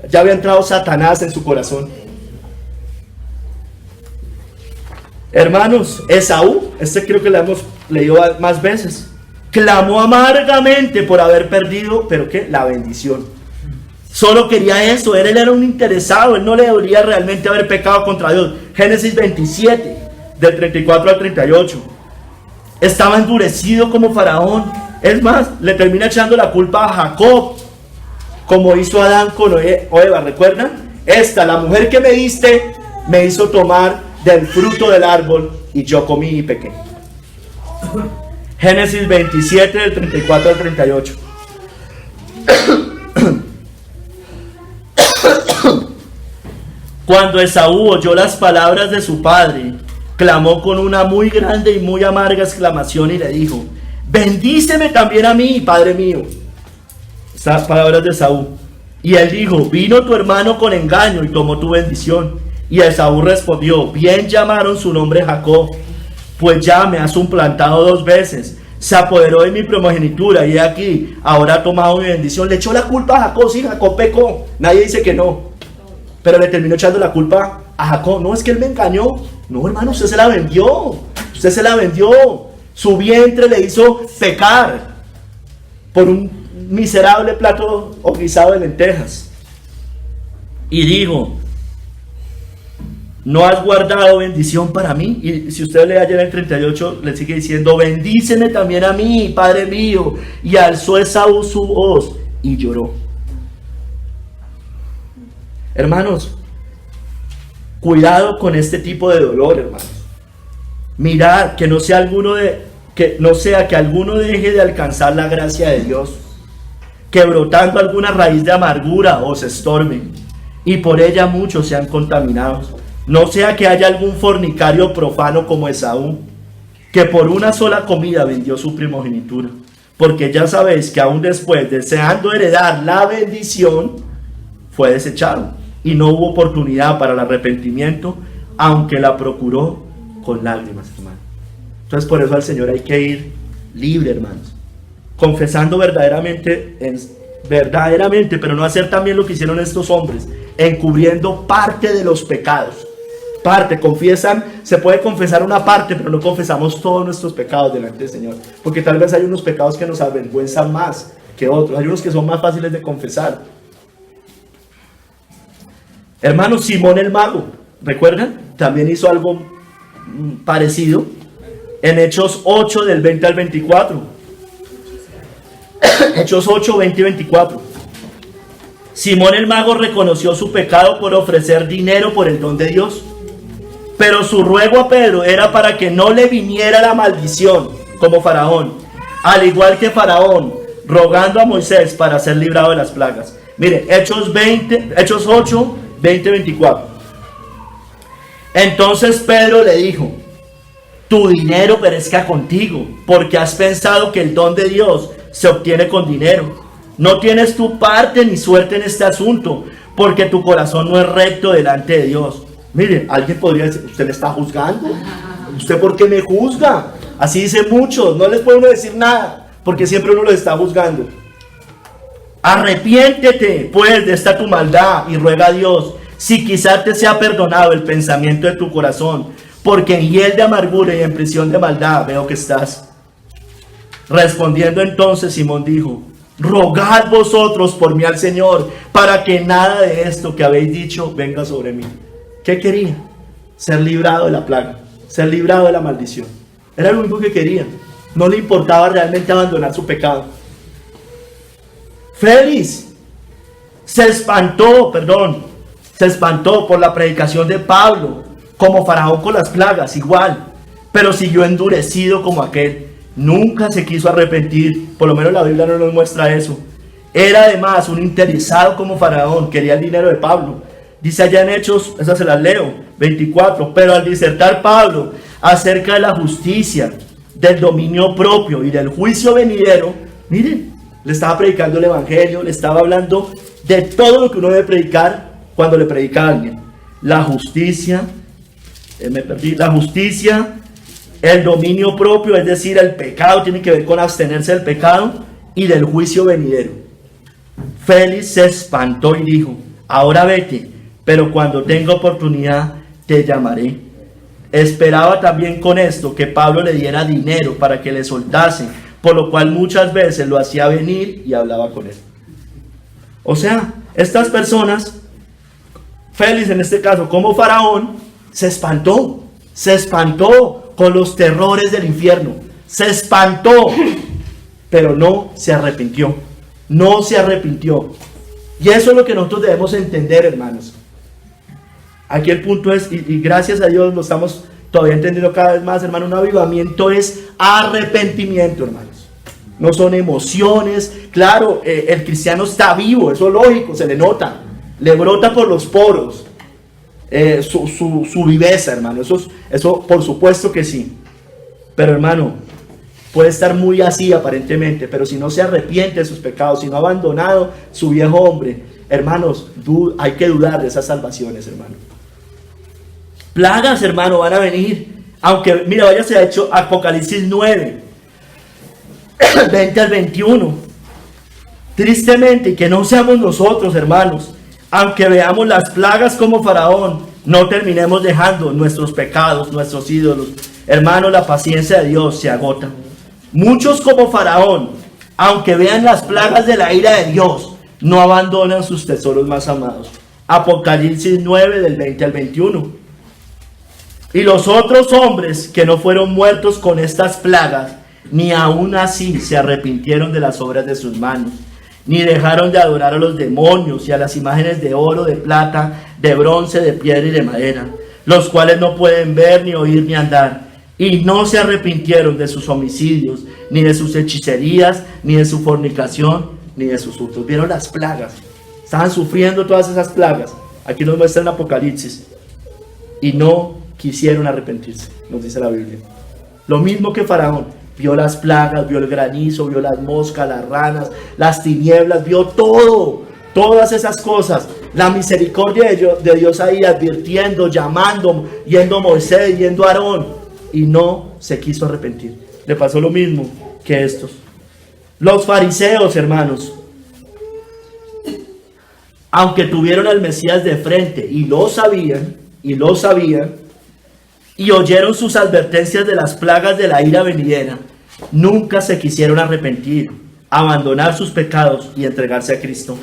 Ya había entrado Satanás en su corazón. Hermanos, Esaú, creo que lo hemos leído más veces, clamó amargamente por haber perdido, ¿pero qué? La bendición. Solo quería eso. Él era un interesado. Él no le debería realmente haber pecado contra Dios. Génesis 27, del 34 al 38. Estaba endurecido como faraón. Es más, le termina echando la culpa a Jacob, como hizo Adán con Eva. ¿Recuerdan? La mujer que me diste, me hizo tomar del fruto del árbol y yo comí y pequé. Génesis 27, del 34 al 38. Cuando Esaú oyó las palabras de su padre, clamó con una muy grande y muy amarga exclamación y le dijo: bendíceme también a mí, padre mío. Estas palabras de Esaú. Y él dijo: vino tu hermano con engaño y tomó tu bendición. Y Esaú respondió: bien llamaron su nombre Jacob, pues ya me ha suplantado 2 veces. Se apoderó de mi primogenitura y aquí ahora ha tomado mi bendición. Le echó la culpa a Jacob. Sí, Jacob pecó, nadie dice que no, pero le terminó echando la culpa a Jacob. No, es que él me engañó. No, hermano, usted se la vendió. Usted se la vendió. Su vientre le hizo pecar por un miserable plato o guisado de lentejas. Y dijo: ¿no has guardado bendición para mí? Y si usted lee ayer en el 38, le sigue diciendo: bendíceme también a mí, padre mío. Y alzó Esaú su voz y lloró. Hermanos, cuidado con este tipo de dolor, hermanos. Mirad que no sea que alguno deje de alcanzar la gracia de Dios, que brotando alguna raíz de amargura os estorbe, y por ella muchos sean contaminados. No sea que haya algún fornicario profano como Esaú, que por una sola comida vendió su primogenitura. Porque ya sabéis que aún después, deseando heredar la bendición, fue desechado y no hubo oportunidad para el arrepentimiento, aunque la procuró con lágrimas, hermano. Entonces por eso al Señor hay que ir libre, hermanos, confesando verdaderamente, pero no hacer también lo que hicieron estos hombres, encubriendo parte de los pecados. Confiesan, se puede confesar una parte, pero no confesamos todos nuestros pecados delante del Señor, porque tal vez hay unos pecados que nos avergüenzan más que otros, hay unos que son más fáciles de confesar. Hermano, Simón el mago, ¿recuerdan? También hizo algo parecido en Hechos 8 del 20 al 24. Hechos 8, 20 y 24. Simón el mago reconoció su pecado por ofrecer dinero por el don de Dios, pero su ruego a Pedro era para que no le viniera la maldición como Faraón, al igual que Faraón, rogando a Moisés para ser librado de las plagas. Mire, Hechos 8, 20, 24. Entonces Pedro le dijo: tu dinero perezca contigo, porque has pensado que el don de Dios se obtiene con dinero. No tienes tu parte ni suerte en este asunto, porque tu corazón no es recto delante de Dios. Mire, alguien podría decir: ¿usted me está juzgando? ¿Usted por qué me juzga? Así dicen muchos, no les puede uno decir nada, porque siempre uno los está juzgando. Arrepiéntete pues de esta tu maldad y ruega a Dios, si quizás te sea perdonado el pensamiento de tu corazón, porque en hiel de amargura y en prisión de maldad veo que estás. Respondiendo entonces Simón dijo: rogad vosotros por mí al Señor, para que nada de esto que habéis dicho venga sobre mí. ¿Qué quería? Ser librado de la plaga, ser librado de la maldición. Era lo único que quería. No le importaba realmente abandonar su pecado. Félix se espantó por la predicación de Pablo, como Faraón con las plagas, igual, pero siguió endurecido como aquel. Nunca se quiso arrepentir, por lo menos la Biblia no nos muestra eso. Era además un interesado como Faraón, quería el dinero de Pablo. Dice allá en Hechos, esa se las leo, 24, pero al disertar Pablo acerca de la justicia, del dominio propio y del juicio venidero, miren, le estaba predicando el evangelio, le estaba hablando de todo lo que uno debe predicar cuando le predica a alguien. La justicia, el dominio propio, es decir, el pecado, tiene que ver con abstenerse del pecado, y del juicio venidero. Félix se espantó y dijo: ahora vete, pero cuando tenga oportunidad te llamaré. Esperaba también con esto que Pablo le diera dinero para que le soltase, por lo cual muchas veces lo hacía venir y hablaba con él. O sea, estas personas, Félix en este caso como Faraón, se espantó con los terrores del infierno, se espantó, pero no se arrepintió. Y eso es lo que nosotros debemos entender, hermanos. Aquí el punto es, y gracias a Dios lo estamos todavía entendiendo cada vez más, hermano, un avivamiento es arrepentimiento, hermanos. No son emociones. Claro, el cristiano está vivo, eso es lógico, se le nota, le brota por los poros su viveza, hermano. Eso por supuesto que sí. Pero, hermano, puede estar muy así aparentemente, pero si no se arrepiente de sus pecados, si no ha abandonado su viejo hombre, hermanos, hay que dudar de esas salvaciones, hermano. Plagas, hermano, van a venir. Aunque, mira, váyase a hecho Apocalipsis 9, 20 al 21. Tristemente, y que no seamos nosotros, hermanos, aunque veamos las plagas como Faraón, no terminemos dejando nuestros pecados, nuestros ídolos. Hermano, la paciencia de Dios se agota. Muchos como Faraón, aunque vean las plagas de la ira de Dios, no abandonan sus tesoros más amados. Apocalipsis 9 del 20 al 21. Y los otros hombres que no fueron muertos con estas plagas, ni aún así se arrepintieron de las obras de sus manos, ni dejaron de adorar a los demonios y a las imágenes de oro, de plata, de bronce, de piedra y de madera, los cuales no pueden ver, ni oír, ni andar. Y no se arrepintieron de sus homicidios, ni de sus hechicerías, ni de su fornicación, ni de sus hurtos. ¿Vieron las plagas? Estaban sufriendo todas esas plagas. Aquí nos muestra en Apocalipsis. Y no quisieron arrepentirse, nos dice la Biblia. Lo mismo que Faraón. Vio las plagas, vio el granizo, vio las moscas, las ranas, las tinieblas, vio todo. Todas esas cosas. La misericordia de Dios ahí advirtiendo, llamando, yendo Moisés, yendo Aarón, y no se quiso arrepentir. Le pasó lo mismo que estos. Los fariseos, hermanos, aunque tuvieron al Mesías de frente y lo sabían, y oyeron sus advertencias de las plagas de la ira venidera, nunca se quisieron arrepentir, abandonar sus pecados y entregarse a Cristo.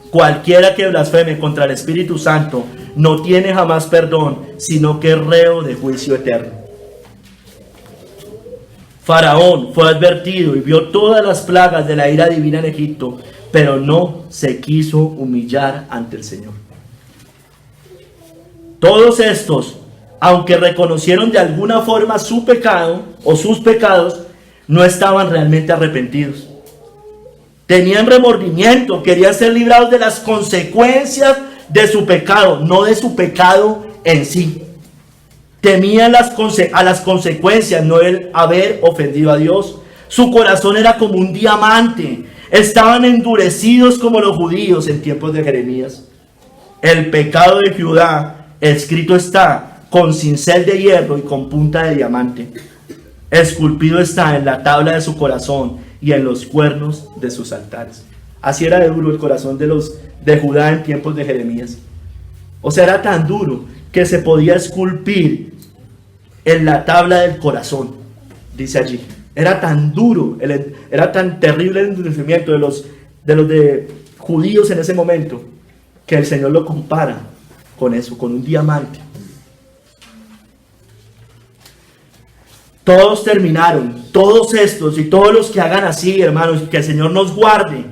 Cualquiera que blasfeme contra el Espíritu Santo no tiene jamás perdón, sino que es reo de juicio eterno. Faraón fue advertido y vio todas las plagas de la ira divina en Egipto, pero no se quiso humillar ante el Señor. Todos estos, aunque reconocieron de alguna forma su pecado o sus pecados, no estaban realmente arrepentidos. Tenían remordimiento, querían ser librados de las consecuencias de su pecado, no de su pecado en sí. Temían a las consecuencias, no el haber ofendido a Dios. Su corazón era como un diamante. Estaban endurecidos como los judíos en tiempos de Jeremías. El pecado de Judá, escrito está, con cincel de hierro y con punta de diamante. Esculpido está en la tabla de su corazón y en los cuernos de sus altares. Así era de duro el corazón de Judá en tiempos de Jeremías. O sea, era tan duro que se podía esculpir en la tabla del corazón, dice allí. Era tan duro, era tan terrible el endurecimiento de los judíos en ese momento, que el Señor lo compara con eso, con un diamante. Todos terminaron, todos estos y todos los que hagan así, hermanos, que el Señor nos guarde.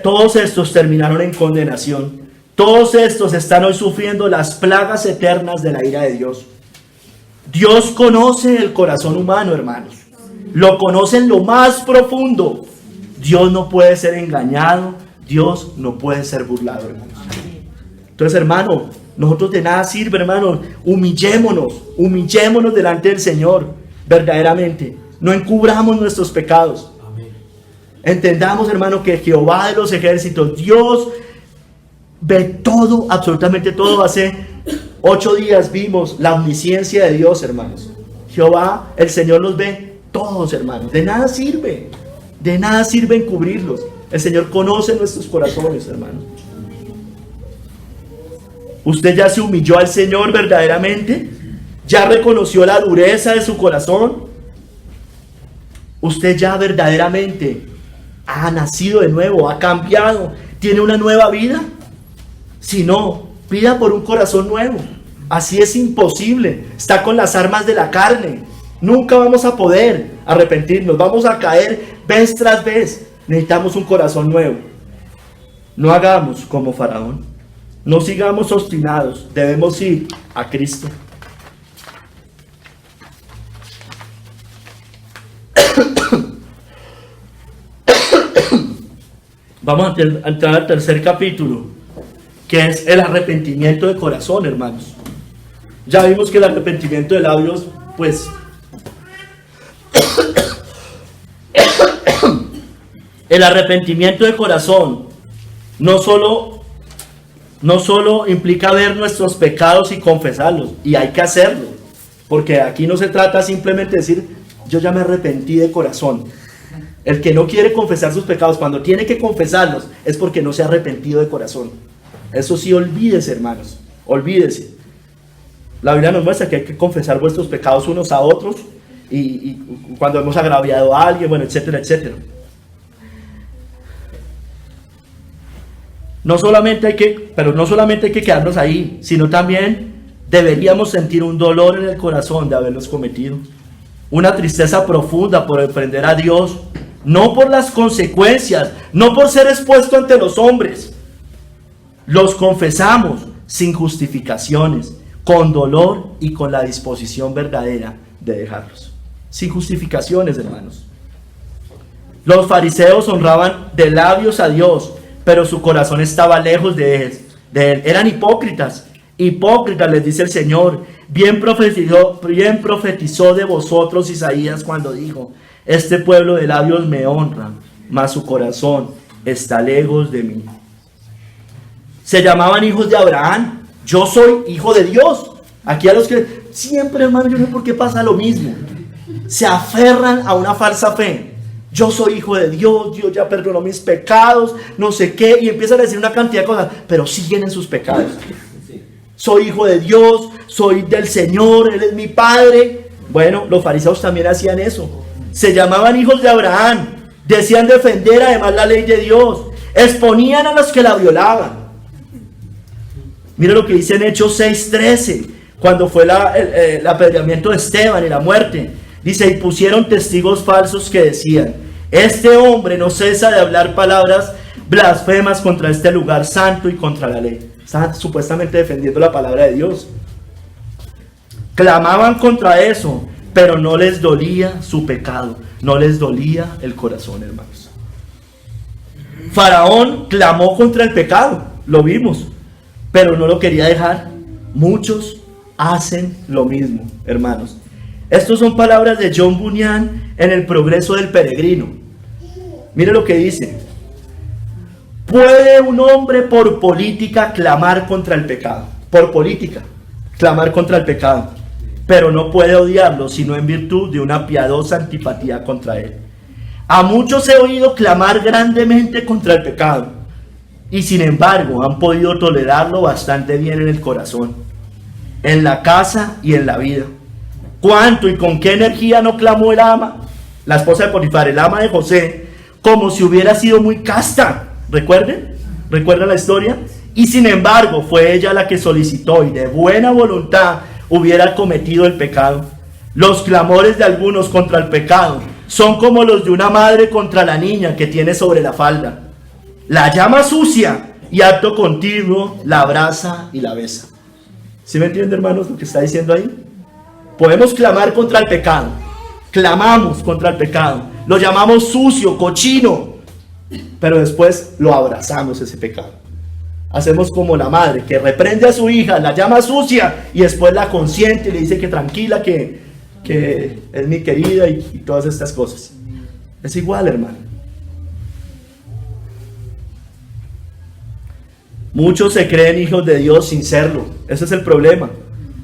Todos estos terminaron en condenación. Todos estos están hoy sufriendo las plagas eternas de la ira de Dios. Dios conoce el corazón humano, hermanos. Lo conoce en lo más profundo. Dios no puede ser engañado. Dios no puede ser burlado, hermanos. Entonces, hermano, nosotros de nada sirve, hermano. Humillémonos delante del Señor, verdaderamente. No encubramos nuestros pecados. Entendamos, hermano, que Jehová de los ejércitos, Dios, ve todo, absolutamente todo. Hace 8 días vimos la omnisciencia de Dios, hermanos. Jehová, el Señor, los ve todos, hermanos. De nada sirve encubrirlos. El Señor conoce nuestros corazones, hermanos. ¿Usted ya se humilló al Señor verdaderamente? ¿Ya reconoció la dureza de su corazón? ¿Usted ya verdaderamente ha nacido de nuevo, ha cambiado, tiene una nueva vida? Si no, pida por un corazón nuevo. Así es imposible. Está con las armas de la carne. Nunca vamos a poder arrepentirnos. Vamos a caer vez tras vez. Necesitamos un corazón nuevo. No hagamos como Faraón. No sigamos obstinados. Debemos ir a Cristo. Vamos a entrar al tercer capítulo, que es el arrepentimiento de corazón, hermanos. Ya vimos que el arrepentimiento de labios, pues, el arrepentimiento de corazón no solo implica ver nuestros pecados y confesarlos, y hay que hacerlo, porque aquí no se trata simplemente de decir, yo ya me arrepentí de corazón. El que no quiere confesar sus pecados, cuando tiene que confesarlos, es porque no se ha arrepentido de corazón. Eso sí, olvídese, hermanos, olvídese. La Biblia nos muestra que hay que confesar vuestros pecados unos a otros, y cuando hemos agraviado a alguien, bueno, etcétera, etcétera. No solamente hay que quedarnos ahí, sino también deberíamos sentir un dolor en el corazón de haberlos cometido. Una tristeza profunda por ofender a Dios, no por las consecuencias, no por ser expuesto ante los hombres. Los confesamos sin justificaciones, con dolor y con la disposición verdadera de dejarlos. Sin justificaciones, hermanos. Los fariseos honraban de labios a Dios, pero su corazón estaba lejos de él. Eran hipócritas, les dice el Señor. Bien profetizó de vosotros Isaías cuando dijo: este pueblo de labios me honra, mas su corazón está lejos de mí. Se llamaban hijos de Abraham. Yo soy hijo de Dios. Aquí a los que siempre, hermano, yo no sé por qué pasa lo mismo. Se aferran a una falsa fe. Yo soy hijo de Dios, Dios ya perdonó mis pecados, no sé qué, y empiezan a decir una cantidad de cosas, pero siguen en sus pecados. Soy hijo de Dios, soy del Señor, Él es mi Padre. Bueno, los fariseos también hacían eso. Se llamaban hijos de Abraham, decían defender además la ley de Dios, exponían a los que la violaban. Mira lo que dice en Hechos 6:13, cuando fue el apedreamiento de Esteban y la muerte. Dice, y pusieron testigos falsos que decían, este hombre no cesa de hablar palabras blasfemas contra este lugar santo y contra la ley. Estaban supuestamente defendiendo la palabra de Dios. Clamaban contra eso, pero no les dolía su pecado, no les dolía el corazón, hermanos. Faraón clamó contra el pecado, lo vimos, pero no lo quería dejar. Muchos hacen lo mismo, hermanos. Estas son palabras de John Bunyan en El progreso del peregrino. Mire lo que dice. ¿Puede un hombre por política clamar contra el pecado? Por política, clamar contra el pecado. Pero no puede odiarlo, sino en virtud de una piadosa antipatía contra él. A muchos he oído clamar grandemente contra el pecado, y sin embargo han podido tolerarlo bastante bien en el corazón, en la casa y en la vida. ¿Cuánto y con qué energía no clamó el ama, la esposa de Potifar, el ama de José, como si hubiera sido muy casta? ¿Recuerdan la historia? Y sin embargo fue ella la que solicitó y de buena voluntad hubiera cometido el pecado. Los clamores de algunos contra el pecado son como los de una madre contra la niña que tiene sobre la falda. La llama sucia y acto continuo la abraza y la besa. ¿Sí me entienden, hermanos, lo que está diciendo ahí? Podemos clamar contra el pecado. Clamamos contra el pecado. Lo llamamos sucio, cochino. Pero después lo abrazamos ese pecado. Hacemos como la madre que reprende a su hija, la llama sucia y después la consiente y le dice que tranquila, que es mi querida y todas estas cosas. Es igual, hermano. Muchos se creen hijos de Dios sin serlo. Ese es el problema.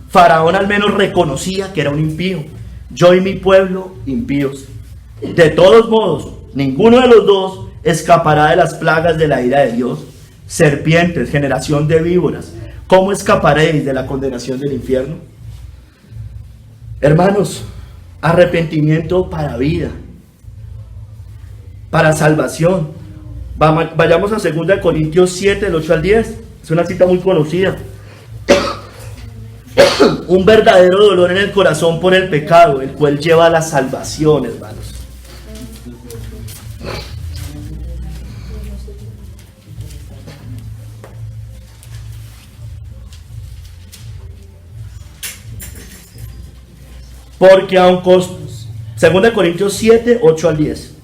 Faraón al menos reconocía que era un impío. Yo y mi pueblo impíos. De todos modos, ninguno de los dos escapará de las plagas de la ira de Dios. Serpientes, generación de víboras, ¿cómo escaparéis de la condenación del infierno? Hermanos, arrepentimiento para vida, para salvación. Vayamos a 2 Corintios 7, del 8 al 10. Es una cita muy conocida. Un verdadero dolor en el corazón por el pecado, el cual lleva a la salvación, hermanos. Porque aunque 2 Corintios 7, 8 al 10.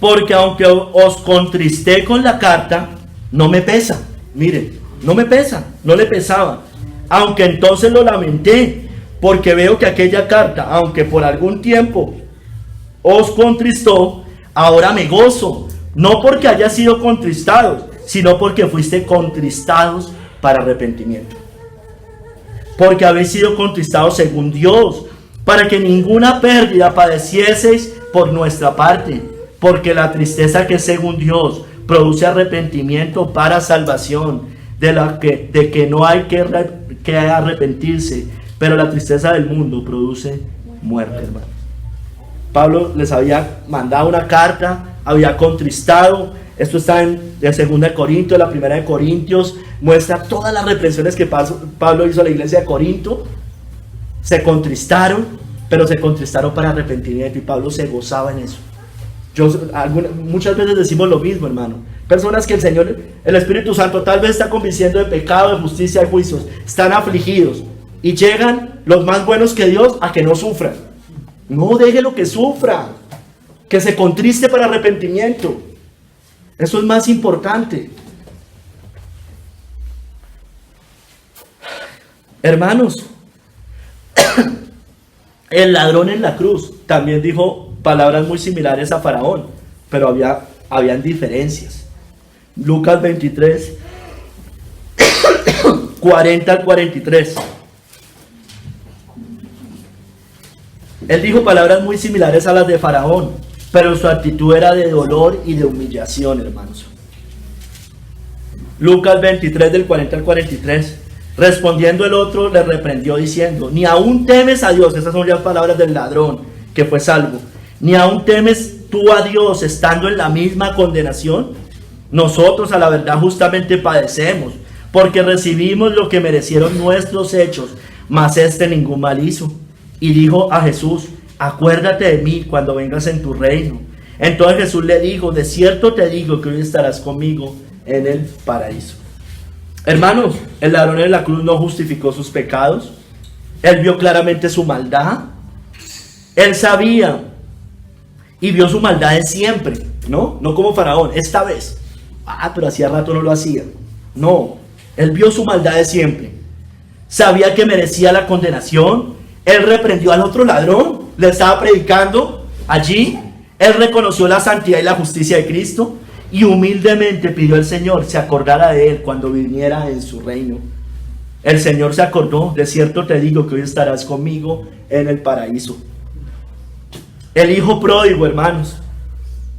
Porque aunque os contristé con la carta, no me pesa. Miren, no me pesa, no le pesaba. Aunque entonces lo lamenté, porque veo que aquella carta, aunque por algún tiempo os contristó, ahora me gozo. No porque haya sido contristados, sino porque fuiste contristados para arrepentimiento. Porque habéis sido contristados según Dios, para que ninguna pérdida padecieseis por nuestra parte, porque la tristeza que es según Dios produce arrepentimiento para salvación, de que no hay que arrepentirse, pero la tristeza del mundo produce muerte, hermano. Pablo les había mandado una carta, había contristado. Esto está en 2 Corintios, la 1 de Corintios, muestra todas las reprensiones que Pablo hizo a la iglesia de Corinto. Se contristaron, pero se contristaron para arrepentimiento y Pablo se gozaba en eso. Muchas veces decimos lo mismo, hermano. Personas que el Señor, el Espíritu Santo tal vez está convenciendo de pecado, de justicia, de juicios, están afligidos y llegan los más buenos que Dios a que no sufran. No deje lo que sufra, que se contriste para arrepentimiento. Eso es más importante. Hermanos, el ladrón en la cruz también dijo palabras muy similares a Faraón, pero habían diferencias. Lucas 23, 40 al 43. Él dijo palabras muy similares a las de Faraón, pero su actitud era de dolor y de humillación, hermanos. Lucas 23 del 40 al 43. Respondiendo el otro, le reprendió diciendo: ¿Ni aún temes a Dios? Esas son las palabras del ladrón que fue salvo. ¿Ni aún temes tú a Dios estando en la misma condenación? Nosotros a la verdad justamente padecemos, porque recibimos lo que merecieron nuestros hechos, mas este ningún mal hizo. Y dijo a Jesús: acuérdate de mí cuando vengas en tu reino. Entonces Jesús le dijo: de cierto te digo que hoy estarás conmigo en el paraíso. Hermanos, el ladrón en la cruz no justificó sus pecados. Él vio claramente su maldad. Él sabía y vio su maldad de siempre, ¿no? No como Faraón, esta vez. Pero hacía rato no lo hacía. No, él vio su maldad de siempre. Sabía que merecía la condenación. Él reprendió al otro ladrón, le estaba predicando allí. Él reconoció la santidad y la justicia de Cristo y humildemente pidió al Señor se acordara de él cuando viniera en su reino. El Señor se acordó: de cierto te digo que hoy estarás conmigo en el paraíso. El hijo pródigo, hermanos,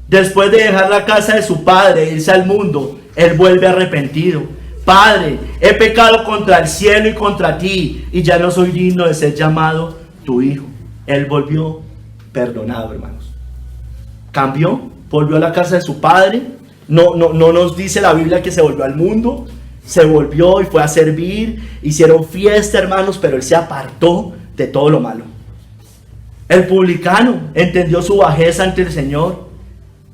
después de dejar la casa de su padre e irse al mundo, él vuelve arrepentido. Padre, he pecado contra el cielo y contra ti, y ya no soy digno de ser llamado tu hijo. Él volvió perdonado, hermanos. Cambió, volvió a la casa de su padre. No nos dice la Biblia que se volvió al mundo. Se volvió y fue a servir. Hicieron fiesta, hermanos, pero él se apartó de todo lo malo. El publicano entendió su bajeza ante el Señor.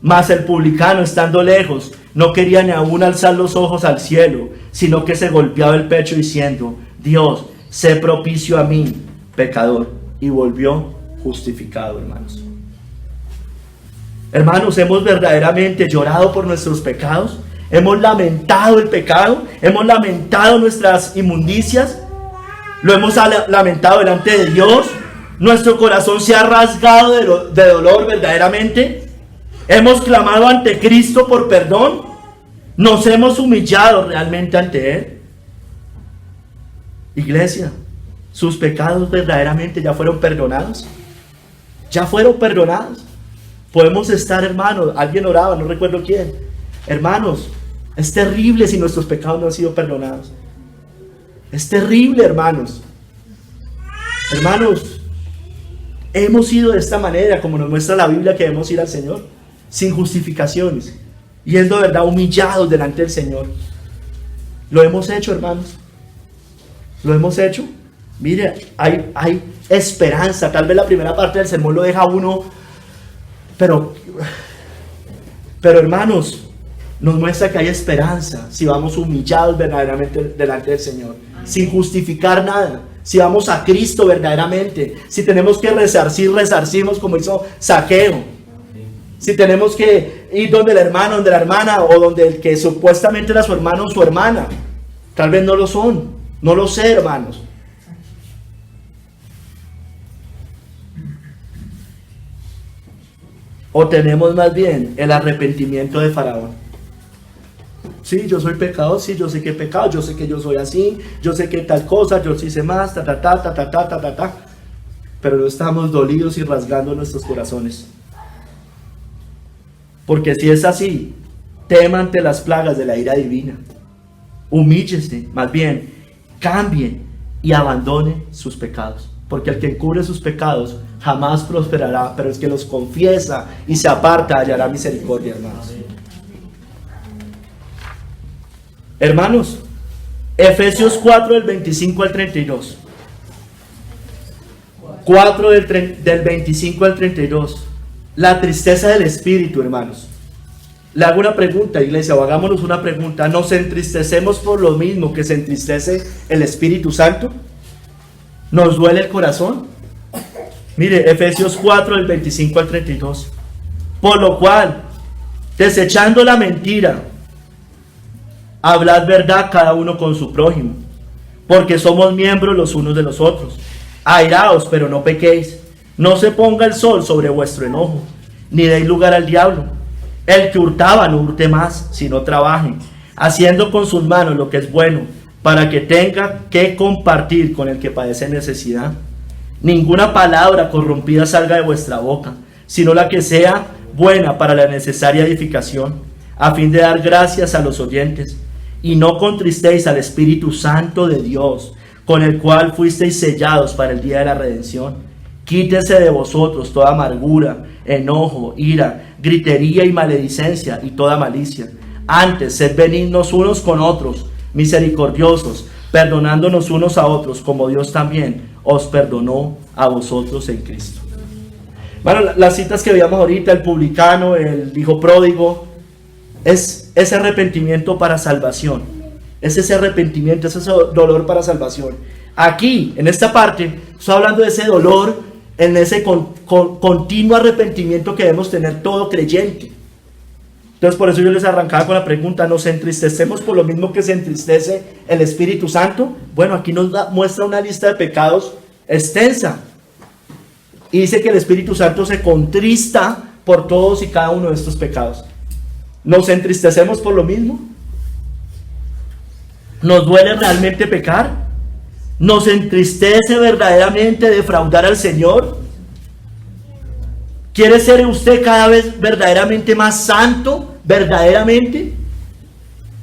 Mas el publicano, estando lejos, no quería ni aún alzar los ojos al cielo, sino que se golpeaba el pecho diciendo: Dios, sé propicio a mí, pecador. Y volvió justificado, hermanos. Hermanos, hemos verdaderamente llorado por nuestros pecados. Hemos lamentado el pecado. Hemos lamentado nuestras inmundicias. Lo hemos lamentado delante de Dios. Nuestro corazón se ha rasgado de dolor verdaderamente. Hemos clamado ante Cristo por perdón. Nos hemos humillado realmente ante Él. Iglesia, sus pecados verdaderamente ya fueron perdonados. Ya fueron perdonados. Podemos estar, hermanos, alguien oraba, no recuerdo quién. Hermanos, es terrible si nuestros pecados no han sido perdonados. Es terrible, hermanos. Hermanos, hemos ido de esta manera, como nos muestra la Biblia, que debemos ir al Señor, sin justificaciones, yendo de verdad humillados delante del Señor. Lo hemos hecho, hermanos. Lo hemos hecho. Mire, hay esperanza. Tal vez la primera parte del sermón lo deja uno, pero hermanos, nos muestra que hay esperanza si vamos humillados verdaderamente delante del Señor, sin justificar nada. Si vamos a Cristo verdaderamente, si tenemos que resarcimos como hizo Zaqueo. Si tenemos que ir donde el hermano, donde la hermana, o donde el que supuestamente era su hermano o su hermana, tal vez no lo son, no lo sé, hermanos. O tenemos más bien el arrepentimiento de Faraón. Sí, yo soy pecador, sí, yo sé que he pecado, yo sé que yo soy así, yo sé que tal cosa, yo sí sé más, pero no estamos dolidos y rasgando nuestros corazones. Porque si es así, tema ante las plagas de la ira divina. Humíllese, más bien, cambie y abandone sus pecados. Porque el que encubre sus pecados jamás prosperará, pero el que los confiesa y se aparta hallará misericordia, hermanos. Hermanos, Efesios 4 del 25 al 32. 4 del 25 al 32. La tristeza del espíritu, hermanos. Le hago una pregunta, iglesia, o hagámonos una pregunta. ¿Nos entristecemos por lo mismo que se entristece el Espíritu Santo? ¿Nos duele el corazón? Mire, Efesios 4 del 25 al 32. Por lo cual, desechando la mentira, hablad verdad cada uno con su prójimo, porque somos miembros los unos de los otros. Airaos, pero no pequéis. No se ponga el sol sobre vuestro enojo, ni deis lugar al diablo. El que hurtaba no hurte más, sino trabaje, haciendo con sus manos lo que es bueno, para que tenga que compartir con el que padece necesidad. Ninguna palabra corrompida salga de vuestra boca, sino la que sea buena para la necesaria edificación, a fin de dar gracias a los oyentes. Y no contristéis al Espíritu Santo de Dios, con el cual fuisteis sellados para el día de la redención. Quítese de vosotros toda amargura, enojo, ira, gritería y maledicencia y toda malicia. Antes, sed benignos unos con otros, misericordiosos, perdonándonos unos a otros, como Dios también os perdonó a vosotros en Cristo. Bueno, las citas que veíamos ahorita, el publicano, el hijo pródigo, es ese arrepentimiento para salvación. Es ese arrepentimiento, es ese dolor para salvación. Aquí, en esta parte, estoy hablando de ese dolor, en ese continuo arrepentimiento que debemos tener todo creyente. Entonces, por eso yo les arrancaba con la pregunta: ¿nos entristecemos por lo mismo que se entristece el Espíritu Santo? Bueno, aquí nos muestra una lista de pecados extensa. Y dice que el Espíritu Santo se contrista por todos y cada uno de estos pecados. ¿Nos entristecemos por lo mismo? ¿Nos duele realmente pecar? ¿Nos entristece verdaderamente defraudar al Señor? ¿Quiere ser usted cada vez verdaderamente más santo? ¿Verdaderamente?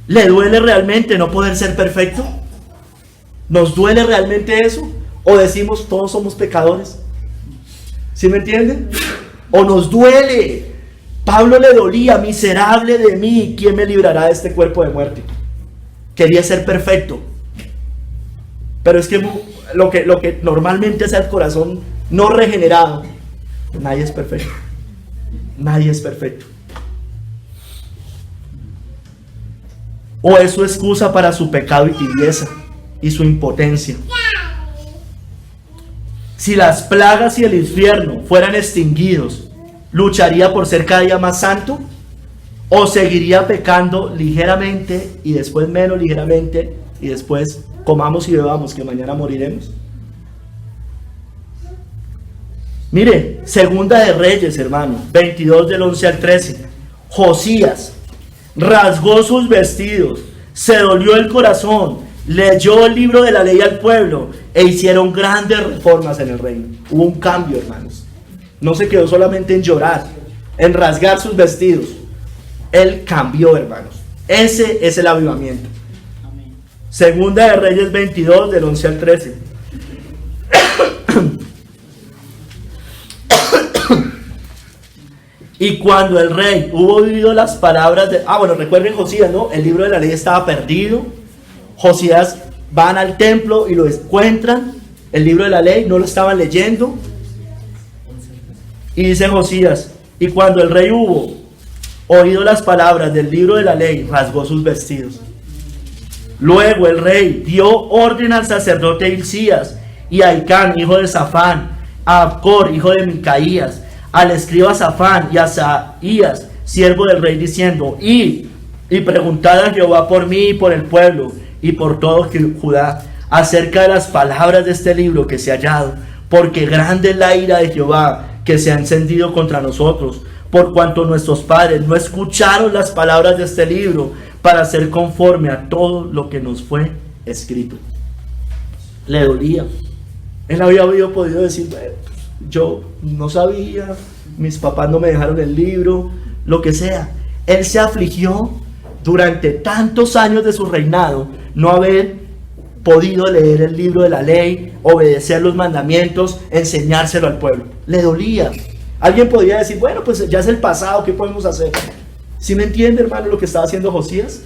¿Le duele realmente no poder ser perfecto? ¿Nos duele realmente eso? ¿O decimos todos somos pecadores? ¿Sí me entienden? ¿O nos duele? Pablo le dolía: miserable de mí, ¿quién me librará de este cuerpo de muerte? Quería ser perfecto. Pero es que lo que normalmente es el corazón no regenerado, nadie es perfecto. Nadie es perfecto. O es su excusa para su pecado y tibieza y su impotencia. Si las plagas y el infierno fueran extinguidos, ¿lucharía por ser cada día más santo? ¿O seguiría pecando ligeramente y después menos ligeramente y después comamos y bebamos que mañana moriremos? Mire, Segunda de Reyes, hermano, 22 del 11 al 13. Josías rasgó sus vestidos, se dolió el corazón, leyó el libro de la ley al pueblo e hicieron grandes reformas en el reino. Hubo un cambio, hermanos. No se quedó solamente en llorar, en rasgar sus vestidos. Él cambió, hermanos. Ese es el avivamiento. Segunda de Reyes 22 del 11 al 13. Y cuando el rey hubo oído las palabras de... recuerden Josías, ¿no? El libro de la ley estaba perdido. Josías van al templo y lo encuentran. El libro de la ley no lo estaban leyendo. Y dice Josías: y cuando el rey hubo oído las palabras del libro de la ley, rasgó sus vestidos. Luego el rey dio orden al sacerdote Hilcías y a Ahicam, hijo de Safán, a Abcor, hijo de Micaías, al escriba Safán y a Asaías, siervo del rey, diciendo: id y preguntad a Jehová por mí y por el pueblo y por todo Judá acerca de las palabras de este libro que se ha hallado, porque grande es la ira de Jehová que se ha encendido contra nosotros, por cuanto nuestros padres no escucharon las palabras de este libro para ser conforme a todo lo que nos fue escrito. Le dolía. Él había podido decir: yo no sabía, mis papás no me dejaron el libro, lo que sea. Él se afligió durante tantos años de su reinado no haber podido leer el libro de la ley, obedecer los mandamientos, enseñárselo al pueblo. Le dolía. Alguien podría decir: bueno, pues ya es el pasado, ¿qué podemos hacer? ¿Sí me entiende, hermano, lo que estaba haciendo Josías?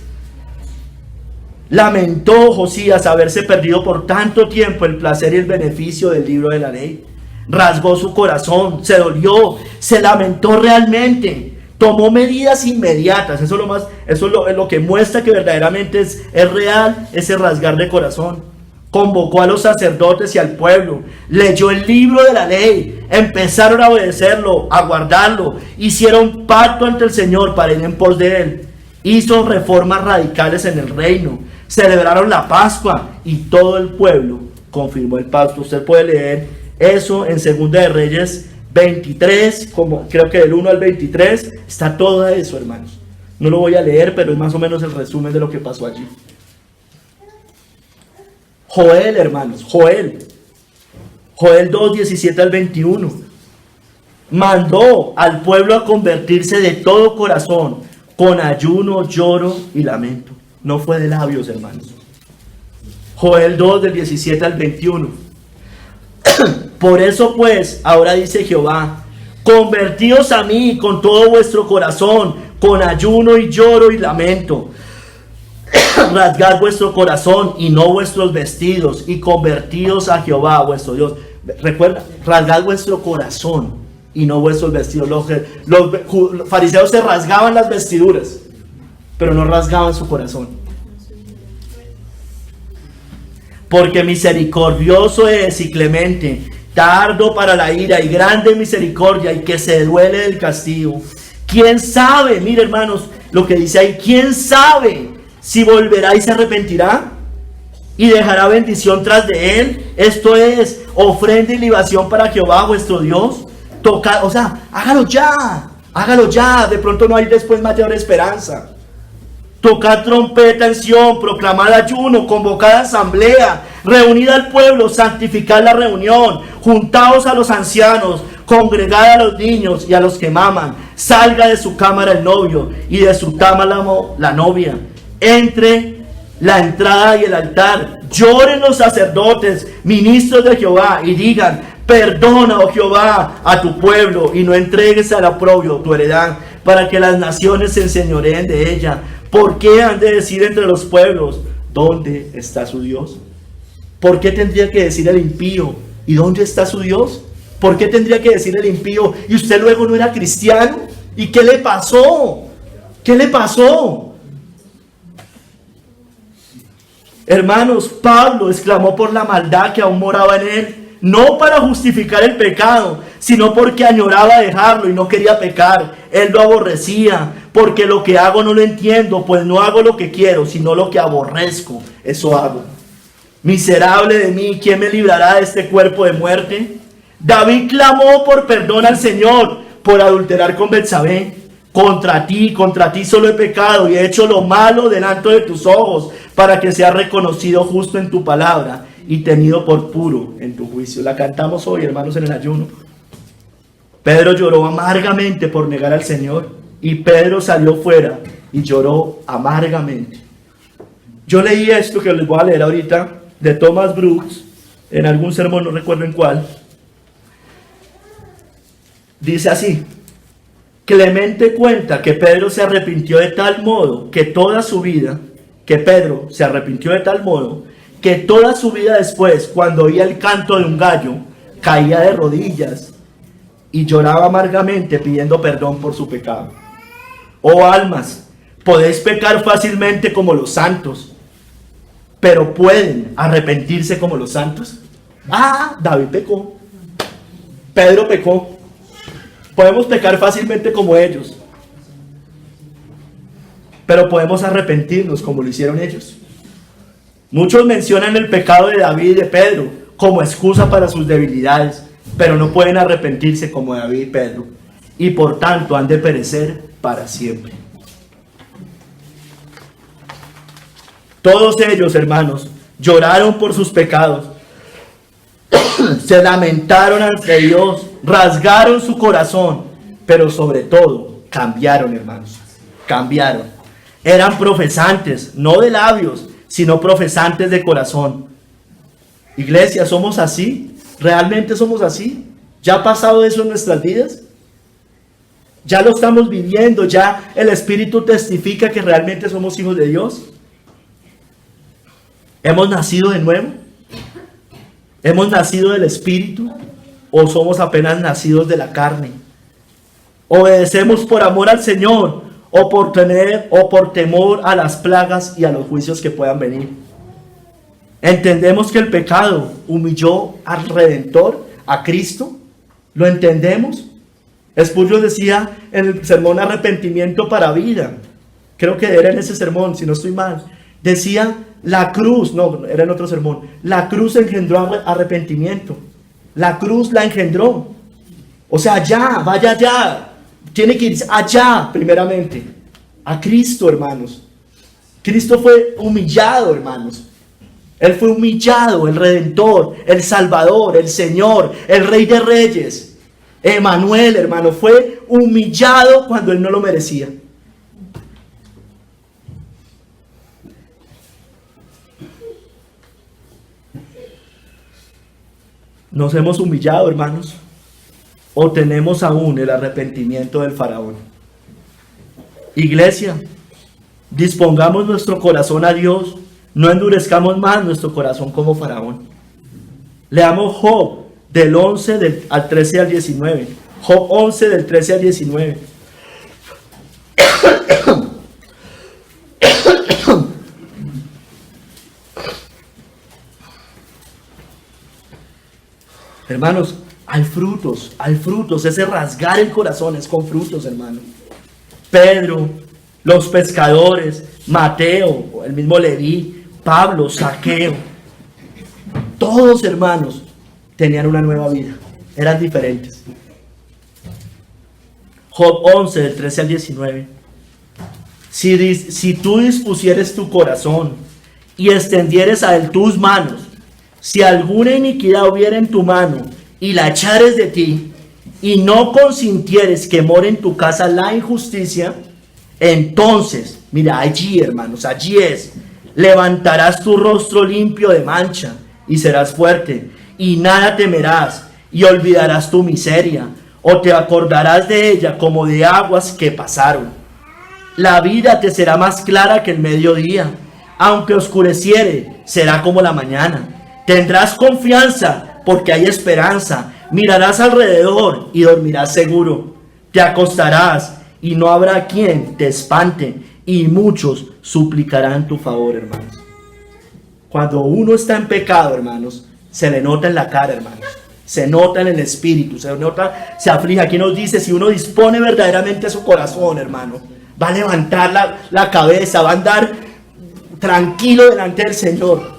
Lamentó Josías haberse perdido por tanto tiempo el placer y el beneficio del libro de la ley. Rasgó su corazón, se dolió, se lamentó realmente. Tomó medidas inmediatas. Eso es lo que muestra que verdaderamente es real ese rasgar de corazón. Convocó a los sacerdotes y al pueblo, leyó el libro de la ley, empezaron a obedecerlo, a guardarlo, hicieron pacto ante el Señor para ir en pos de él. Hizo reformas radicales en el reino, celebraron la Pascua y todo el pueblo confirmó el pacto. Usted puede leer eso en Segunda de Reyes 23, como creo que del 1 al 23, está todo eso, hermanos. No lo voy a leer, pero es más o menos el resumen de lo que pasó allí. Joel, hermanos, Joel 2, 17 al 21. Mandó al pueblo a convertirse de todo corazón, con ayuno, lloro y lamento. No fue de labios, hermanos. Joel 2, del 17 al 21. Por eso pues, ahora dice Jehová, convertíos a mí con todo vuestro corazón, con ayuno y lloro y lamento. Rasgad vuestro corazón y no vuestros vestidos, y convertíos a Jehová vuestro Dios. Recuerda, rasgad vuestro corazón y no vuestros vestidos. Los fariseos se rasgaban las vestiduras, pero no rasgaban su corazón. Porque misericordioso es y clemente, tardo para la ira y grande misericordia, y que se duele del castigo. ¿Quién sabe? Mire, hermanos, lo que dice ahí. ¿Quién sabe si volverá y se arrepentirá y dejará bendición tras de él? Esto es ofrenda y libación para Jehová vuestro Dios. Toca, o sea, hágalo ya. De pronto no hay después mayor esperanza. Tocad trompeta en Sión, proclamad ayuno, convocad asamblea, reunid al pueblo, santificad la reunión, juntaos a los ancianos, congregad a los niños y a los que maman. Salga de su cámara el novio y de su cama la novia. Entre la entrada y el altar, lloren los sacerdotes, ministros de Jehová, y digan: perdona, oh Jehová, a tu pueblo, y no entregues al oprobio tu heredad, para que las naciones se enseñoreen de ella. ¿Por qué han de decir entre los pueblos: ¿dónde está su Dios? ¿Por qué tendría que decir el impío: ¿y dónde está su Dios? ¿Por qué tendría que decir el impío: y usted luego no era cristiano? ¿Y qué le pasó? ¿Qué le pasó? Hermanos, Pablo exclamó por la maldad que aún moraba en él, no para justificar el pecado, sino porque añoraba dejarlo y no quería pecar. Él lo aborrecía, porque lo que hago no lo entiendo, pues no hago lo que quiero, sino lo que aborrezco, eso hago. Miserable de mí, ¿quién me librará de este cuerpo de muerte? David clamó por perdón al Señor por adulterar con Betsabé. Contra ti solo he pecado y he hecho lo malo delante de tus ojos, para que seas reconocido justo en tu palabra y tenido por puro en tu juicio. La cantamos hoy, hermanos, en el ayuno. Pedro lloró amargamente por negar al Señor, y Pedro salió fuera y lloró amargamente. Yo leí esto que les voy a leer ahorita de Thomas Brooks en algún sermón, no recuerdo en cuál. Dice así: Clemente cuenta que Pedro se arrepintió de tal modo que toda su vida, después, cuando oía el canto de un gallo, caía de rodillas y lloraba amargamente pidiendo perdón por su pecado. Oh almas, podéis pecar fácilmente como los santos, pero ¿pueden arrepentirse como los santos? David pecó, Pedro pecó. Podemos pecar fácilmente como ellos, pero podemos arrepentirnos como lo hicieron ellos. Muchos mencionan el pecado de David y de Pedro como excusa para sus debilidades, pero no pueden arrepentirse como David y Pedro, y por tanto han de perecer para siempre. Todos ellos, hermanos, lloraron por sus pecados, se lamentaron ante Dios, rasgaron su corazón, pero sobre todo cambiaron, hermanos, cambiaron. Eran profesantes, no de labios, sino profesantes de corazón. Iglesia, ¿somos así? ¿Realmente somos así? ¿Ya ha pasado eso en nuestras vidas? ¿Ya lo estamos viviendo? ¿Ya el Espíritu testifica que realmente somos hijos de Dios? ¿Hemos nacido de nuevo? ¿Hemos nacido del Espíritu? ¿O somos apenas nacidos de la carne? ¿Obedecemos por amor al Señor o por temor a las plagas y a los juicios que puedan venir? ¿Entendemos que el pecado humilló al Redentor, a Cristo? ¿Lo entendemos? Spurgeon decía en el sermón Arrepentimiento para Vida, creo que era en ese sermón, si no estoy mal, decía: la cruz, no, era en otro sermón, la cruz engendró arrepentimiento, la cruz la engendró. O sea, allá, vaya allá, tiene que ir allá primeramente, a Cristo, hermanos. Cristo fue humillado, hermanos. Él fue humillado, el Redentor, el Salvador, el Señor, el Rey de Reyes. Emanuel, hermano, fue humillado cuando él no lo merecía. ¿Nos hemos humillado, hermanos? ¿O tenemos aún el arrepentimiento del faraón? Iglesia, dispongamos nuestro corazón a Dios. No endurezcamos más nuestro corazón como faraón. Leamos Job del 11 al 13 al 19. Job 11 del 13 al 19. Hermanos, hay frutos, ese rasgar el corazón es con frutos, hermano. Pedro, los pescadores, Mateo, el mismo Leví, Pablo, Zaqueo, todos, hermanos, tenían una nueva vida, eran diferentes. Job 11, del 13 al 19. Si tú dispusieres tu corazón y extendieres a él tus manos, si alguna iniquidad hubiera en tu mano y la echares de ti, y no consintieres que more en tu casa la injusticia, entonces, mira, allí, hermanos, allí es, levantarás tu rostro limpio de mancha y serás fuerte, y nada temerás, y olvidarás tu miseria, o te acordarás de ella como de aguas que pasaron. La vida te será más clara que el mediodía, aunque oscureciere, será como la mañana. Tendrás confianza porque hay esperanza. Mirarás alrededor y dormirás seguro. Te acostarás y no habrá quien te espante, y muchos suplicarán tu favor, hermanos. Cuando uno está en pecado, hermanos, se le nota en la cara, hermanos. Se nota en el espíritu, se nota, se aflige. Aquí nos dice, si uno dispone verdaderamente su corazón, hermano, va a levantar la cabeza, va a andar tranquilo delante del Señor.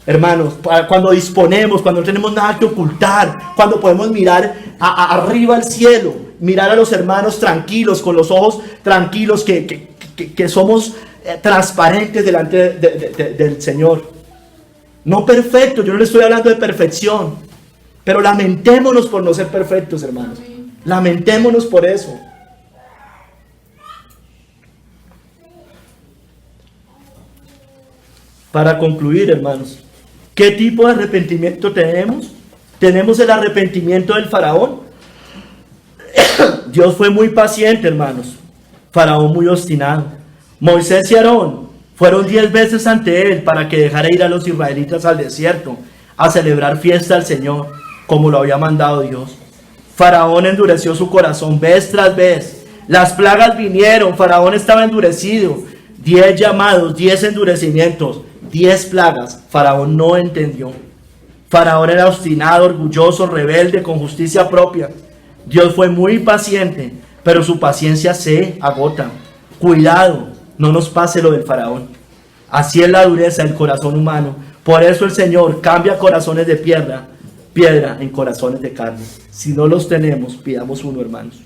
Hermanos, cuando disponemos, cuando no tenemos nada que ocultar, cuando podemos mirar arriba al cielo, mirar a los hermanos tranquilos, con los ojos tranquilos, que somos transparentes delante del Señor. No perfectos, yo no le estoy hablando de perfección, pero lamentémonos por no ser perfectos, hermanos. Lamentémonos por eso. Para concluir, hermanos, ¿qué tipo de arrepentimiento tenemos? ¿Tenemos el arrepentimiento del faraón? Dios fue muy paciente, hermanos. Faraón muy obstinado. Moisés y Aarón fueron 10 veces ante él para que dejara ir a los israelitas al desierto a celebrar fiesta al Señor, como lo había mandado Dios. Faraón endureció su corazón vez tras vez. Las plagas vinieron, Faraón estaba endurecido. 10 llamados, 10 endurecimientos, 10 plagas. Faraón no entendió. Faraón era obstinado, orgulloso, rebelde, con justicia propia. Dios fue muy paciente, pero su paciencia se agota. Cuidado, no nos pase lo del faraón. Así es la dureza del corazón humano. Por eso el Señor cambia corazones de piedra en corazones de carne. Si no los tenemos, pidamos uno, hermanos.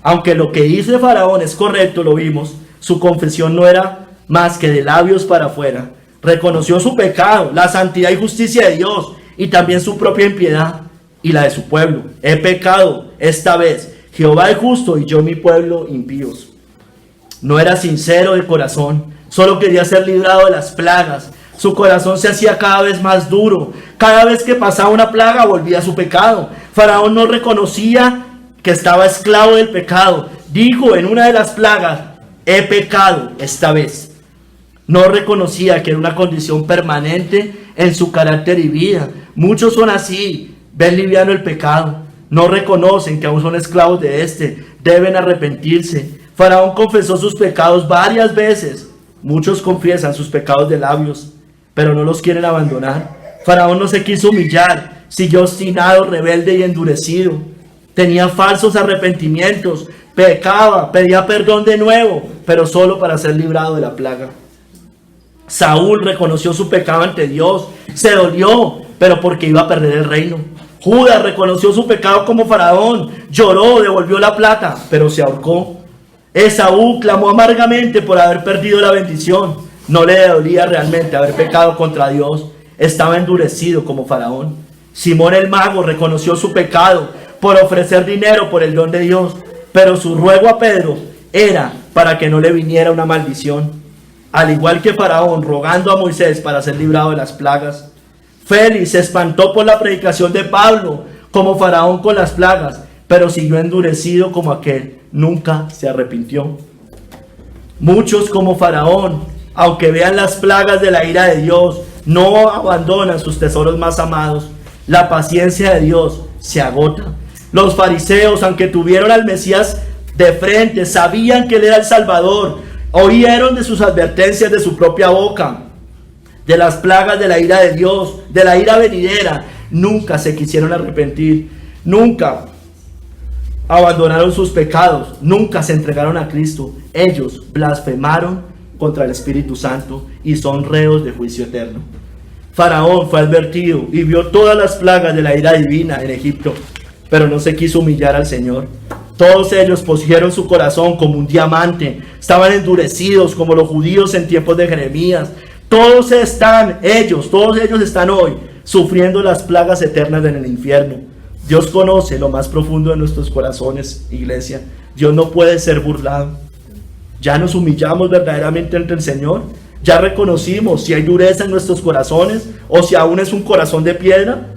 Aunque lo que dice Faraón es correcto, lo vimos, su confesión no era más que de labios para afuera. Reconoció su pecado, la santidad y justicia de Dios, y también su propia impiedad y la de su pueblo. He pecado esta vez. Jehová es justo y yo mi pueblo impíos. No era sincero de corazón, solo quería ser librado de las plagas. Su corazón se hacía cada vez más duro. Cada vez que pasaba una plaga volvía a su pecado. Faraón no reconocía que estaba esclavo del pecado. Dijo en una de las plagas, he pecado esta vez. No reconocía que era una condición permanente en su carácter y vida. Muchos son así, ven liviano el pecado. No reconocen que aún son esclavos de este. Deben arrepentirse. Faraón confesó sus pecados varias veces. Muchos confiesan sus pecados de labios, pero no los quieren abandonar. Faraón no se quiso humillar. Siguió obstinado, rebelde y endurecido. Tenía falsos arrepentimientos. Pecaba, pedía perdón de nuevo, pero solo para ser librado de la plaga. Saúl reconoció su pecado ante Dios. Se dolió, pero porque iba a perder el reino. Judas reconoció su pecado como faraón. Lloró, devolvió la plata, pero se ahorcó. Esaú clamó amargamente por haber perdido la bendición, No le dolía realmente haber pecado contra Dios. Estaba endurecido como Faraón. Simón el mago reconoció su pecado por ofrecer dinero por el don de Dios, pero su ruego a Pedro era para que no le viniera una maldición. Al igual que Faraón rogando a Moisés para ser librado de las plagas. Félix se espantó por la predicación de Pablo, como Faraón con las plagas, pero siguió endurecido como aquel. Nunca se arrepintió. Muchos como Faraón, aunque vean las plagas de la ira de Dios, no abandonan sus tesoros más amados. La paciencia de Dios se agota. Los fariseos, aunque tuvieron al Mesías de frente, sabían que Él era el Salvador, oyeron de sus advertencias de su propia boca, de las plagas de la ira de Dios, de la ira venidera. Nunca se quisieron arrepentir, nunca abandonaron sus pecados, nunca se entregaron a Cristo. Ellos blasfemaron contra el Espíritu Santo y son reos de juicio eterno. Faraón fue advertido y vio todas las plagas de la ira divina en Egipto, pero no se quiso humillar al Señor. Todos ellos pusieron su corazón como un diamante, estaban endurecidos como los judíos en tiempos de Jeremías. Todos ellos están hoy sufriendo las plagas eternas en el infierno. Dios conoce lo más profundo de nuestros corazones, iglesia. Dios no puede ser burlado. Ya nos humillamos verdaderamente ante el Señor. Ya reconocimos si hay dureza en nuestros corazones o si aún es un corazón de piedra.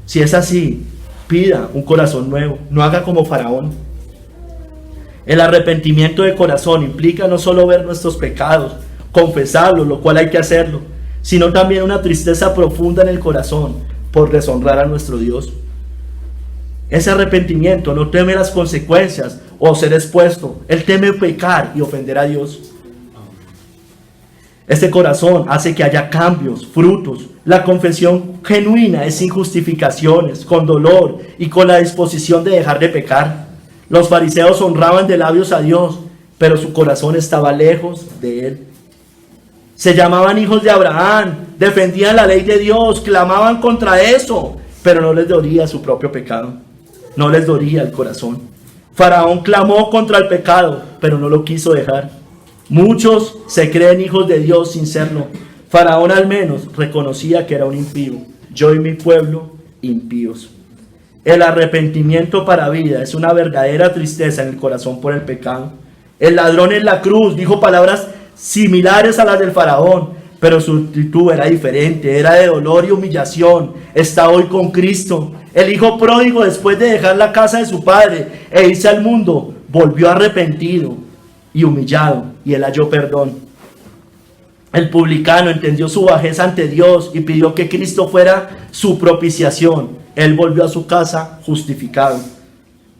Si es así, pida un corazón nuevo. No haga como Faraón. El arrepentimiento de corazón implica no solo ver nuestros pecados, confesarlos, lo cual hay que hacerlo, sino también una tristeza profunda en el corazón por deshonrar a nuestro Dios. Ese arrepentimiento no teme las consecuencias o ser expuesto. Él teme pecar y ofender a Dios. Este corazón hace que haya cambios, frutos. La confesión genuina es sin justificaciones, con dolor y con la disposición de dejar de pecar. Los fariseos honraban de labios a Dios, pero su corazón estaba lejos de Él. Se llamaban hijos de Abraham, defendían la ley de Dios, clamaban contra eso, pero no les dolía su propio pecado. No les dolía el corazón. Faraón clamó contra el pecado, pero no lo quiso dejar. Muchos se creen hijos de Dios sin serlo. Faraón al menos reconocía que era un impío. Yo y mi pueblo, impíos. El arrepentimiento para vida es una verdadera tristeza en el corazón por el pecado. El ladrón en la cruz dijo palabras similares a las del Faraón, pero su actitud era diferente, era de dolor y humillación. Está hoy con Cristo. El hijo pródigo, después de dejar la casa de su padre e irse al mundo, volvió arrepentido y humillado, y él halló perdón. El publicano entendió su bajeza ante Dios y pidió que Cristo fuera su propiciación. Él volvió a su casa justificado.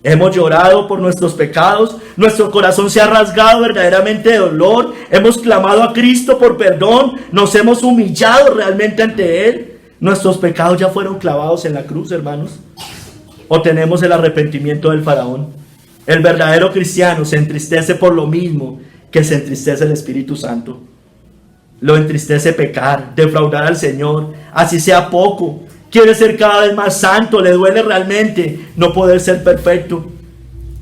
Hemos llorado por nuestros pecados, nuestro corazón se ha rasgado verdaderamente de dolor, hemos clamado a Cristo por perdón, nos hemos humillado realmente ante Él. Nuestros pecados ya fueron clavados en la cruz, hermanos. O tenemos el arrepentimiento del Faraón. El verdadero cristiano se entristece por lo mismo que se entristece el Espíritu Santo. Lo entristece pecar, defraudar al Señor, así sea poco. Quiere ser cada vez más santo, le duele realmente no poder ser perfecto.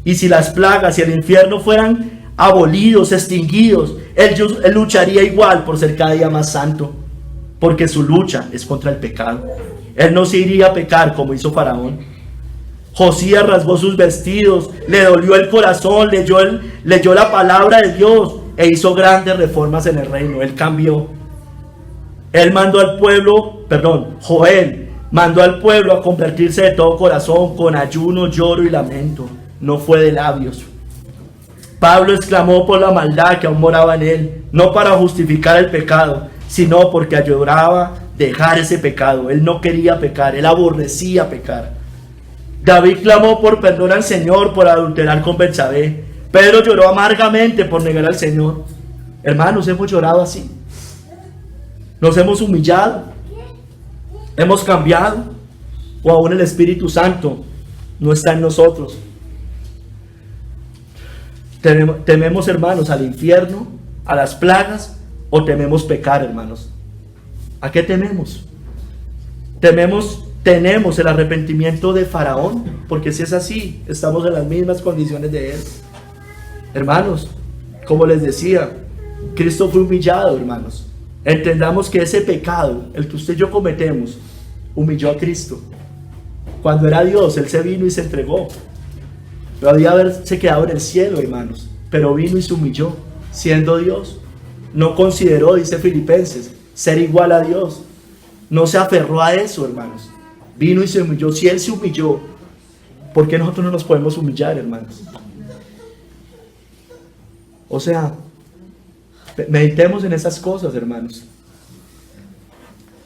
Y si las plagas y el infierno fueran abolidos, extinguidos, él lucharía igual por ser cada día más santo, porque su lucha es contra el pecado. Él no se iría a pecar como hizo Faraón. Josías rasgó sus vestidos, le dolió el corazón, leyó la palabra de Dios e hizo grandes reformas en el reino. Él cambió. Joel mandó al pueblo a convertirse de todo corazón con ayuno, lloro y lamento. No fue de labios. Pablo exclamó por la maldad que aún moraba en él, no para justificar el pecado, sino porque lloraba dejar ese pecado. Él no quería pecar, él aborrecía pecar. David clamó por perdón al Señor por adulterar con Betsabé. Pedro lloró amargamente por negar al Señor. Hermanos, hemos llorado así. Nos hemos humillado. Hemos cambiado. O aún el Espíritu Santo no está en nosotros. Tememos, hermanos, al infierno, a las plagas, o tememos pecar, hermanos. ¿A qué tememos? Tenemos el arrepentimiento de Faraón, porque si es así, estamos en las mismas condiciones de él. Hermanos, como les decía, Cristo fue humillado, hermanos. Entendamos que ese pecado, el que usted y yo cometemos, humilló a Cristo. Cuando era Dios, Él se vino y se entregó. Podía haberse quedado en el cielo, hermanos, pero vino y se humilló, siendo Dios. No consideró, dice Filipenses, ser igual a Dios. No se aferró a eso, hermanos. Vino y se humilló. Si Él se humilló, ¿por qué nosotros no nos podemos humillar, hermanos? O sea, meditemos en esas cosas, hermanos.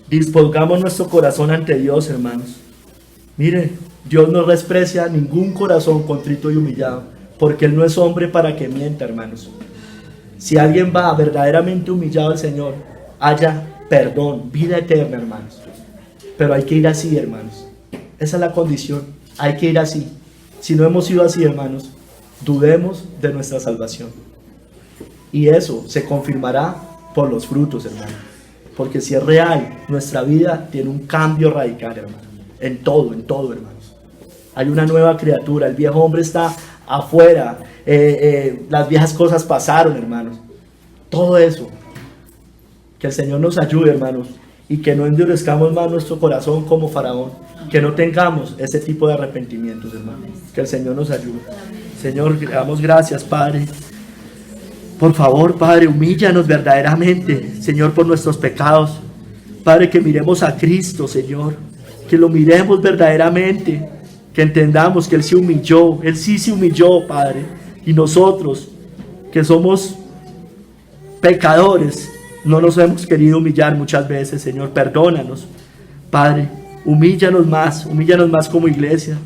Dispongamos nuestro corazón ante Dios, hermanos. Mire, Dios no desprecia ningún corazón contrito y humillado, porque Él no es hombre para que mienta, hermanos. Si alguien va verdaderamente humillado al Señor, haya perdón, vida eterna, hermanos. Pero hay que ir así, hermanos. Esa es la condición. Hay que ir así. Si no hemos ido así, hermanos, dudemos de nuestra salvación. Y eso se confirmará por los frutos, hermanos. Porque si es real, nuestra vida tiene un cambio radical, hermanos. En todo, hermanos. Hay una nueva criatura. El viejo hombre está afuera. Las viejas cosas pasaron, hermanos. Todo eso. Que el Señor nos ayude, hermanos. Y que no endurezcamos más nuestro corazón como Faraón. Que no tengamos ese tipo de arrepentimientos, hermanos. Que el Señor nos ayude. Señor, le damos gracias, Padre. Por favor, Padre, humíllanos verdaderamente, Señor, por nuestros pecados. Padre, que miremos a Cristo, Señor. Que lo miremos verdaderamente. Que entendamos que Él se humilló. Él sí se humilló, Padre. Y nosotros, que somos pecadores, no nos hemos querido humillar muchas veces, Señor. Perdónanos, Padre. Humíllanos más como iglesia.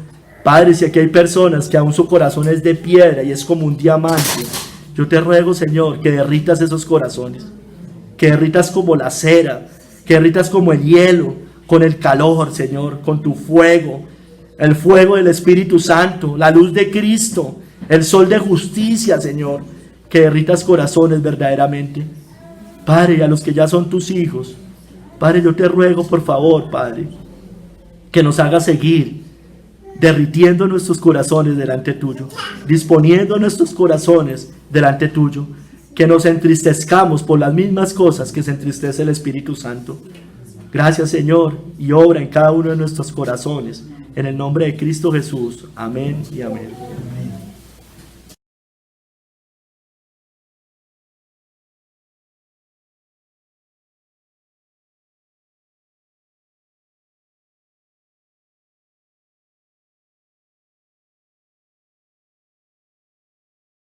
Padre, si aquí hay personas que aún su corazón es de piedra y es como un diamante, yo te ruego, Señor, que derritas esos corazones, que derritas como la cera, que derritas como el hielo, con el calor, Señor, con tu fuego, el fuego del Espíritu Santo, la luz de Cristo, el sol de justicia, Señor, que derritas corazones verdaderamente. Padre, y a los que ya son tus hijos, Padre, yo te ruego, por favor, Padre, que nos hagas seguir derritiendo nuestros corazones delante tuyo, disponiendo nuestros corazones delante tuyo, que nos entristezcamos por las mismas cosas que se entristece el Espíritu Santo. Gracias, Señor, y obra en cada uno de nuestros corazones, en el nombre de Cristo Jesús. Amén y amén.